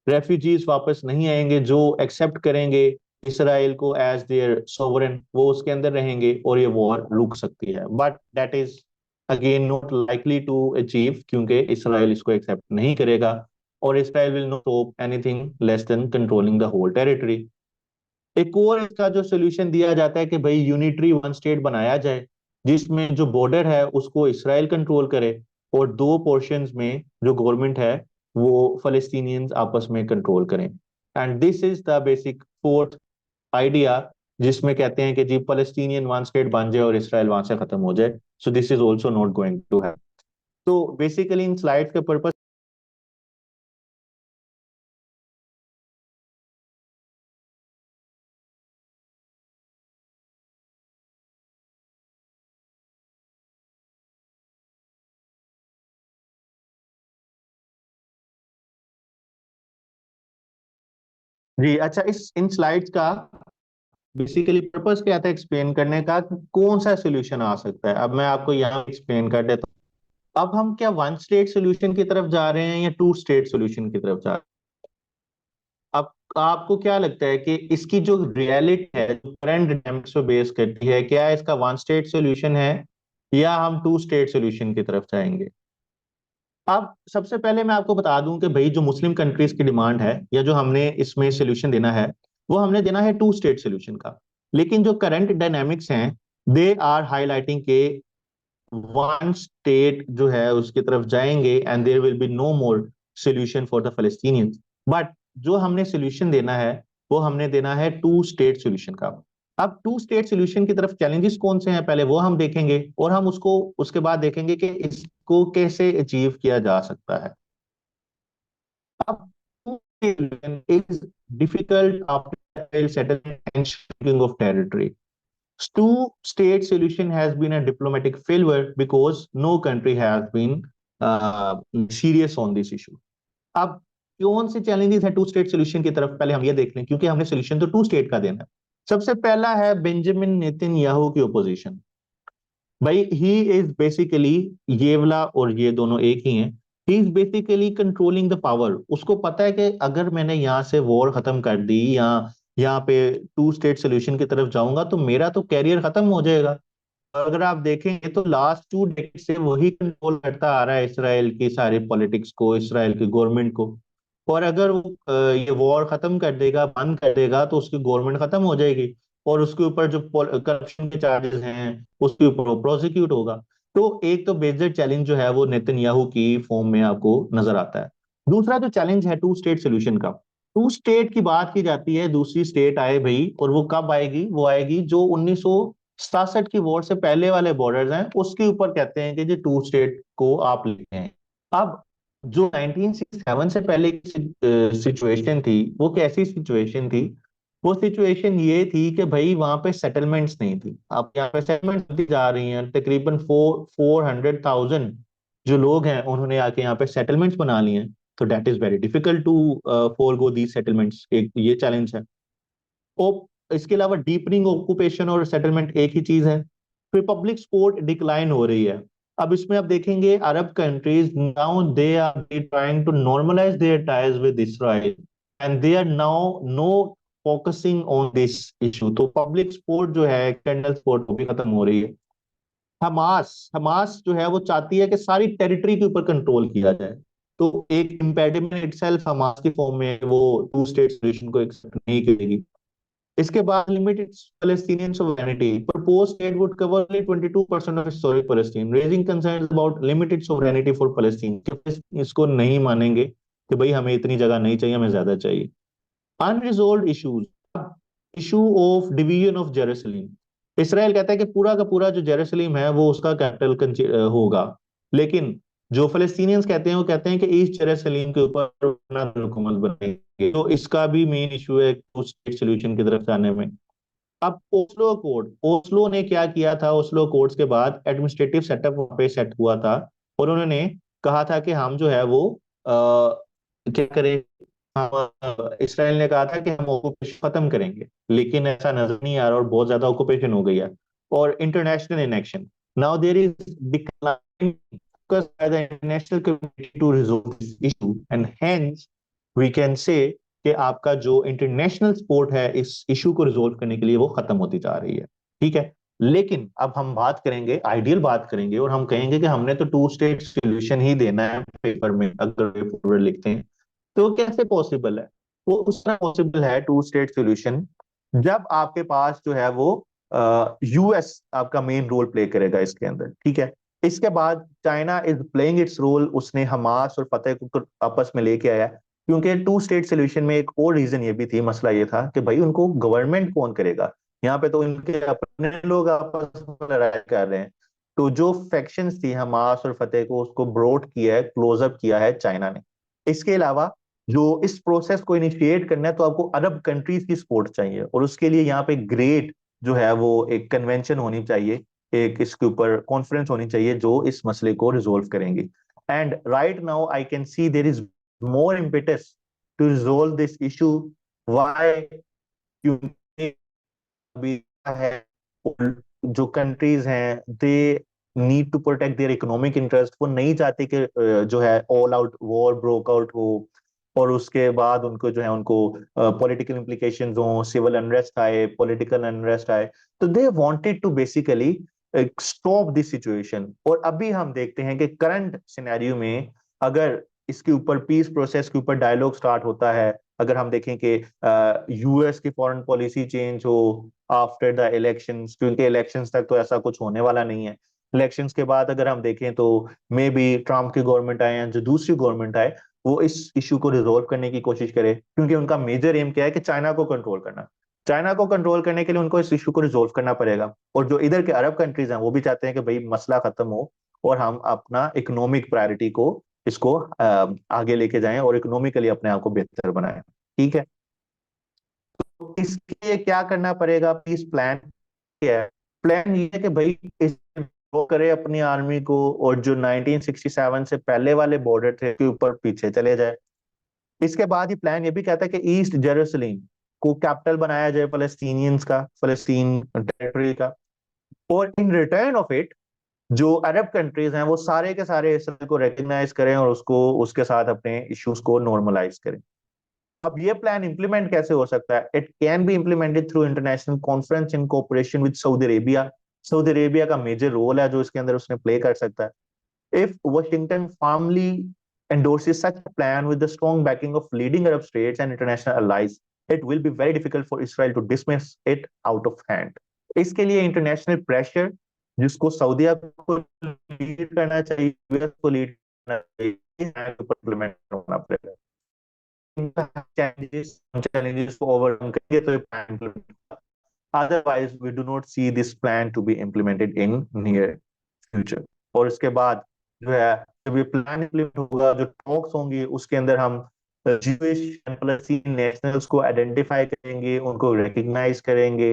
रेफ्यूजीज वापस नहीं आएंगे, जो एक्सेप्ट करेंगे इसराइल को एज देयर सोवरेन वो उसके अंदर रहेंगे, और ये वॉर रुक सकती है। But that is again not likely to achieve, क्योंकि इसराइल इसको एक्सेप्ट नहीं करेगा, और Israel will not hope anything less than controlling the whole territory. एक और इसका जो सोल्यूशन दिया जाता है कि भाई यूनिटरी वन स्टेट बनाया जाए, जिसमें जो बॉर्डर है उसको इसराइल कंट्रोल करे, और दो पोर्शंस में जो गवर्नमेंट है वो फलस्तीनियंस आपस में कंट्रोल करें। And this is the basic fourth idea, जिसमें कहते हैं कि जी फलस्तीनियन वन स्टेट बन जाए और इसराइल वहां से खत्म हो जाए। So this is also not going to happen. तो बेसिकली इन स्लाइड्स के पर्पस जी अच्छा, इस इन स्लाइड्स का बेसिकली पर्पस क्या था एक्सप्लेन करने का कि कौन सा सोल्यूशन आ सकता है। अब मैं आपको यहाँ एक्सप्लेन कर देता हूँ। अब हम क्या वन स्टेट सोल्यूशन की तरफ जा रहे हैं या टू स्टेट सोल्यूशन की तरफ जा रहे हैं? अब आपको क्या लगता है कि इसकी जो रियलिटी है, जो करंट डायनामिक्स पे बेस करती है, क्या इसका वन स्टेट सोल्यूशन है या हम टू स्टेट सोल्यूशन की तरफ जाएंगे? अब सबसे पहले मैं आपको बता दूं कि भाई जो मुस्लिम कंट्रीज की डिमांड है या जो हमने इसमें सोल्यूशन देना है, वो हमने देना है टू स्टेट सोल्यूशन का। लेकिन जो करंट डायनामिक्स हैं दे आर हाईलाइटिंग के वन स्टेट जो है उसकी तरफ जाएंगे and there will be no more solution for the Palestinians. But जो हमने सोल्यूशन देना है वो हमने देना है टू स्टेट सोल्यूशन का। अब टू स्टेट सोल्यूशन की तरफ चैलेंजेस कौन से हैं पहले वो हम देखेंगे, और हम उसको उसके बाद देखेंगे कि इसको कैसे अचीव किया जा सकता है। अब is difficult after settlement and shrinking of territory. Two-state solution has been a diplomatic failure because no country has been serious on this issue. अब कौन से चैलेंजेस हैं टू स्टेट सोल्यूशन की तरफ, पहले हम ये देख लें, क्योंकि हमने सोल्यूशन तो टू स्टेट का देना है। सबसे पहला है बेंजामिन नेतन्याहू की ओपोजिशन। भाई ही इज बेसिकली, ये वाला और ये दोनों एक ही हैं, he is basically controlling the power. उसको पता है कि अगर मैंने यहाँ से वॉर खत्म कर दी या यहाँ पे टू स्टेट सोल्यूशन की तरफ जाऊंगा तो मेरा तो कैरियर खत्म हो जाएगा, अगर आप देखेंगे तो लास्ट 2 डेकेड से वही कंट्रोल करता आ रहा है इसराइल की सारी पॉलिटिक्स को, इसराइल की गवर्नमेंट को। और अगर वो ये वॉर खत्म कर देगा, बंद कर देगा, तो उसकी गवर्नमेंट खत्म हो जाएगी और उसके ऊपर जो करप्शन के चार्जेस हैं उसके ऊपर वो प्रोसिक्यूट होगा। तो एक तो मेजर चैलेंज जो है वो नेतन्याहू की फॉर्म में आपको नजर आता है। दूसरा जो चैलेंज है 2 स्टेट सोल्यूशन का, 2 स्टेट की बात की जाती है, दूसरी स्टेट आए भाई, और वो कब आएगी? वो आएगी जो 1967 की वॉर से पहले वाले बॉर्डर्स हैं उसके ऊपर कहते हैं कि जो 2 स्टेट को आप लेते हैं। अब जो 1967 से पहले की सिचुएशन थी वो कैसी सिचुएशन थी? वो सिचुएशन ये थी कि भाई वहां पे सेटलमेंट्स नहीं थी। अब यहाँ पे सेटलमेंट होती जा रही हैं, तकरीबन 400,000 जो लोग हैं उन्होंने आके यहाँ पे सेटलमेंट्स बना लिए हैं। तो that is very difficult to forgo these settlements, एक ये चैलेंज है। इसके अलावा डीपनिंग ऑक्यूपेशन और सेटलमेंट एक ही चीज है। फिर पब्लिक सपोर्ट डिक्लाइन हो रही है। अब इसमें आप देखेंगे Arab countries now they are trying to normalize their ties with Israel and they are now no focusing on this issue. तो पब्लिक सपोर्ट जो है, कैंडल सपोर्ट, वो भी खत्म हो रही है। हमास हमास जो है वो चाहती है कि सारी टेरिटरी के ऊपर कंट्रोल किया जाए। तो एक इम्पेडिमेंट इटसेल्फ हमास की फॉर्म में वो 2 स्टेट सॉल्यूशन को एक्सेप्ट नहीं करेगी। इसके बाद limited Palestinian sovereignty. Proposed state would cover only 22% of historic Palestine, raising concerns about limited sovereignty for Palestine. इसको नहीं मानेंगे कि भाई हमें इतनी जगह नहीं चाहिए, हमें ज्यादा चाहिए। Unresolved issues, issue of division of Jerusalem. Israel कहता है कि पूरा का पूरा जो जेरूसलम है वो उसका कैपिटल होगा, लेकिन जो फलस्तीनियंस कहते हैं वो कहते हैं कि ईस्ट जेरूसलम के ऊपर अपना हुकूमत बनेगी। तो इसका भी मेन इशू है टू स्टेट सोल्यूशन की तरफ जाने में। अब ओस्लो कोड, ओस्लो ने क्या किया था? ओस्लो कोड्स के बाद एडमिनिस्ट्रेटिव सेटअप वहां पे सेट हुआ था और उन्होंने कहा था कि हम जो है वो क्या करें। इसराइल ने कहा था कि हम ऑक्यूपेशन खत्म करेंगे, लेकिन ऐसा नजर नहीं आ रहा और बहुत ज्यादा ऑक्यूपेशन हो गई है। और international inaction, now there is decline focus by the international community to resolve this issue and hence we can say कि आपका जो इंटरनेशनल सपोर्ट है इस इशू को रिजोल्व करने के लिए वो खत्म होती जा रही है। ठीक है, लेकिन अब हम बात करेंगे, आइडियल बात करेंगे, और हम कहेंगे कि हमने तो 2 स्टेट सोल्यूशन ही देना है पेपर में अगर पेपर लिखते हैं। तो कैसे पॉसिबल है? वो उस तरह पॉसिबल है 2 स्टेट सोल्यूशन जब आपके पास जो है वो यूएस आपका मेन रोल प्ले करेगा इसके अंदर। ठीक है, इसके बाद China is playing its role, उसने हमास और फतेह को आपस में लेके आया। क्योंकि 2 स्टेट सोल्यूशन में एक और रीजन ये भी थी, मसला ये था कि भाई उनको गवर्नमेंट कौन करेगा? यहाँ पे तो इनके अपने लोग आपस में लड़ाई कर रहे हैं। तो जो फैक्शंस थी हमास और फतेह को, उसको ब्रोड किया है, क्लोजअप किया है चाइना ने। इसके अलावा जो इस प्रोसेस को इनिशिएट करना है तो आपको अरब कंट्रीज की सपोर्ट चाहिए, और उसके लिए यहाँ पे ग्रेट जो है वो एक कन्वेंशन होनी चाहिए, एक इसके ऊपर कॉन्फ्रेंस होनी चाहिए जो इस मसले को रिजोल्व करेंगी। And right now I can see there is more impetus to resolve this issue. Why? क्योंकि अभी है जो कंट्रीज हैं they need to protect their economic interest. वो नहीं चाहते कि जो है all out war broke out हो और उसके बाद उनको जो है उनको पॉलिटिकल इम्प्लीकेशंस हो, सिविल अनरेस्ट आए, पॉलिटिकल अनरेस्ट आए। तो they wanted to basically stop this situation. और अभी हम देखते हैं कि करंट सिनेरियो में अगर इसके ऊपर पीस प्रोसेस के ऊपर डायलॉग स्टार्ट होता है, अगर हम देखें कि यूएस की फॉरेन पॉलिसी चेंज हो आफ्टर द इलेक्शंस, क्योंकि इलेक्शंस तक तो ऐसा कुछ होने वाला नहीं है। इलेक्शंस के बाद अगर हम देखें तो मे बी ट्रम्प की गवर्नमेंट आए या जो दूसरी गवर्नमेंट आए वो इस इशू को रिजोल्व करने की कोशिश करे, क्योंकि उनका मेजर एम क्या है कि चाइना को कंट्रोल करना। चाइना को कंट्रोल करने के लिए उनको इस इशू को रिजोल्व करना पड़ेगा। और जो इधर के अरब कंट्रीज हैं वो भी चाहते हैं कि भाई मसला खत्म हो और हम अपना इकोनॉमिक प्रायोरिटी को इसको आगे लेके जाएं और इकोनॉमिकली अपने आप को बेहतर बनाएं। ठीक है, तो इसके लिए क्या करना पड़ेगा? पीस प्लान क्या है? प्लान ये है कि भाई वो करे अपनी आर्मी को और जो 1967 से पहले वाले बॉर्डर थे के ऊपर पीछे चले जाए। इसके बाद ही प्लान ये भी कहता है कि ईस्ट जेरूसलम को कैपिटल बनाया जाए फलस्तीनियंस का, फलस्तीन टेरिटरी का। और इन रिटर्न ऑफ इट जो अरब कंट्रीज हैं वो सारे के सारे इसराइल को रिकग्नाइज करें और उसको उसके साथ अपने इश्यूज को नॉर्मलाइज करें। अब ये प्लान इंप्लीमेंट कैसे हो सकता है? It can be implemented through international conference in cooperation with Saudi Arabia Saudi Arabia का मेजर रोल है जो इसके अंदर उसने प्ले कर सकता है. If Washington firmly endorses such a plan with the strong backing of leading Arab states and international allies, it will be very difficult for Israel to dismiss it out of hand. इसके लिए international pressure जिसको सऊदीया को lead करना चाहिए, US को lead करना चाहिए, implement होना पड़ेगा. challenges को ओवरकम करेंगे तो ये प्लान इम्प्लीमेंट होगा. Otherwise, we do not see this plan to be implemented in near future. और इसके बाद जो है जब ये प्लान इम्प्लीमेंट होगा, जो टॉक्स होंगी उसके अंदर हम ज्यूइश एंड पैलेस्टीनियन नेशनल्स को आइडेंटिफाई करेंगे, उनको रिकग्नाइज करेंगे,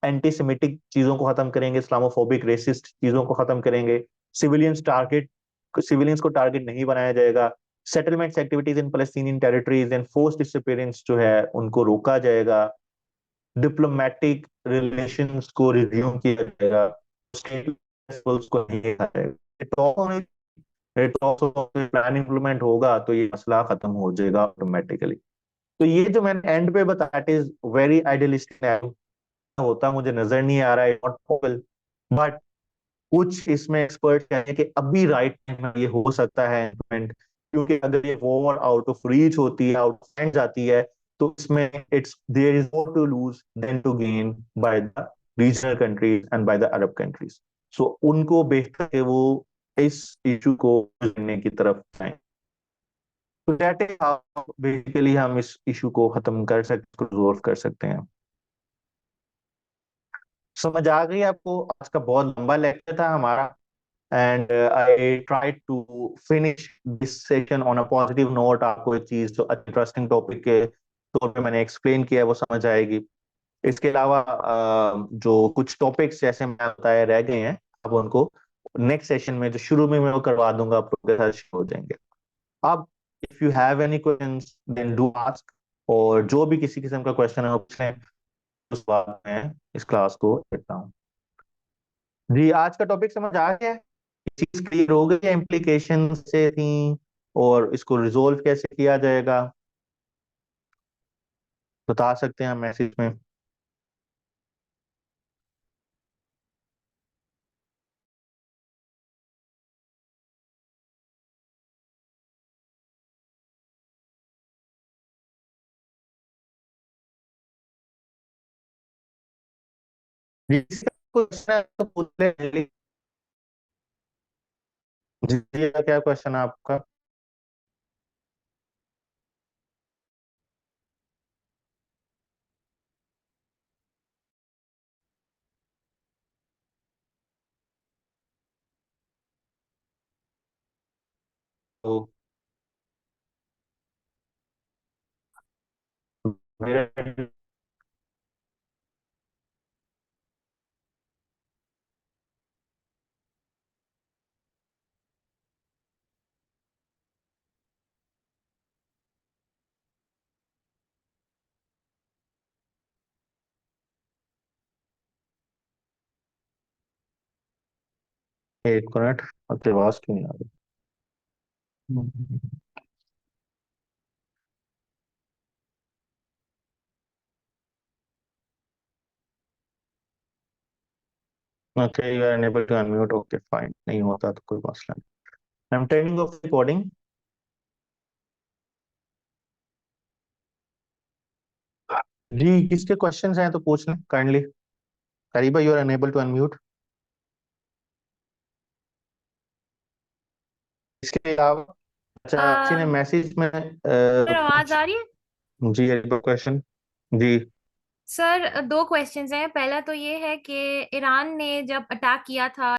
एंटी सेमिटिक चीजों को खत्म करेंगे, इस्लामोफोबिक रेसिस्ट चीजों को खत्म करेंगे, सिविलियंस को टारगेट नहीं बनाया जाएगा, settlements activities in Palestinian territories and forced disappearance जो है उनको रोका जाएगा, डिप्लोमेटिक रिलेशंस को रिज्यूम किया जाएगा, को नहीं देखा जाएगा. प्लान इम्प्लीमेंट होगा तो ये मसला खत्म हो जाएगा ऑटोमेटिकली. तो ये जो मैंने एंड पे बताया इट इज वेरी आइडियलिस्टिक होता मुझे नजर नहीं आ रहा है, नॉट पॉसिबल, बट कुछ इसमें एक्सपर्ट कहते हैं कि अभी राइट टाइम ये हो सकता है इम्प्लीमेंट, क्योंकि अगर ये वॉर आउट ऑफ रीच होती है, आउट ऑफ हैंड जाती है, तो इसमें it's there is more to lose than to gain by the regional countries and by the Arab countries. So उनको बेहतर है वो इस इशू को करने की तरफ जाएं. तो दैट इज हाउ बेसिकली हम इस इशू को खत्म कर सकते, रिजॉल्व कर सकते हैं. समझ आ गई आपको? आज का बहुत लंबा लेक्चर था हमारा, and I tried to finish this session on a positive note. आपको एक चीज जो इंटरेस्टिंग टॉपिक के तौर पे मैंने एक्सप्लेन किया है वो समझ आएगी. इसके अलावा जो कुछ टॉपिक्स जैसे मैं बताया रह गए हैं, अब उनको नेक्स्ट सेशन में जो शुरू में मैं वो करवा दूंगा, आप लोग के साथ शुरू हो जाएंगे. अब if you have any questions then do ask, और जो भी किसी किस्म का क्वेश्चन है वो पूछें, उस बाद मैं इस क्लास को करता हूँ. जी, आज का टॉपिक समझ आ गया है? चीज क्लियर हो गई है, इम्प्लीकेशन से थी और इसको रिजोल्व कैसे किया जाएगा, बता सकते हैं हम मैसेज में. जिसका क्वेश्चन है तो पूछ ले. जी, क्या क्वेश्चन है आपका? तो मेरा एक मिनट, आपकी आवाज क्यों नहीं आ रही? Okay, you are unable to unmute. Okay fine, नहीं होता तो कोई मसला नहीं. I am turning off recording. जी, किसके क्वेश्चंस हैं तो पूछ लें काइंडली. करीबा, you are unable to unmute. इसके अलावा अच्छा, किसी ने मैसेज में सर आवाज आ रही है? जी, क्वेश्चन. जी सर, दो क्वेश्चंस हैं. पहला तो ये है कि ईरान ने जब अटैक किया था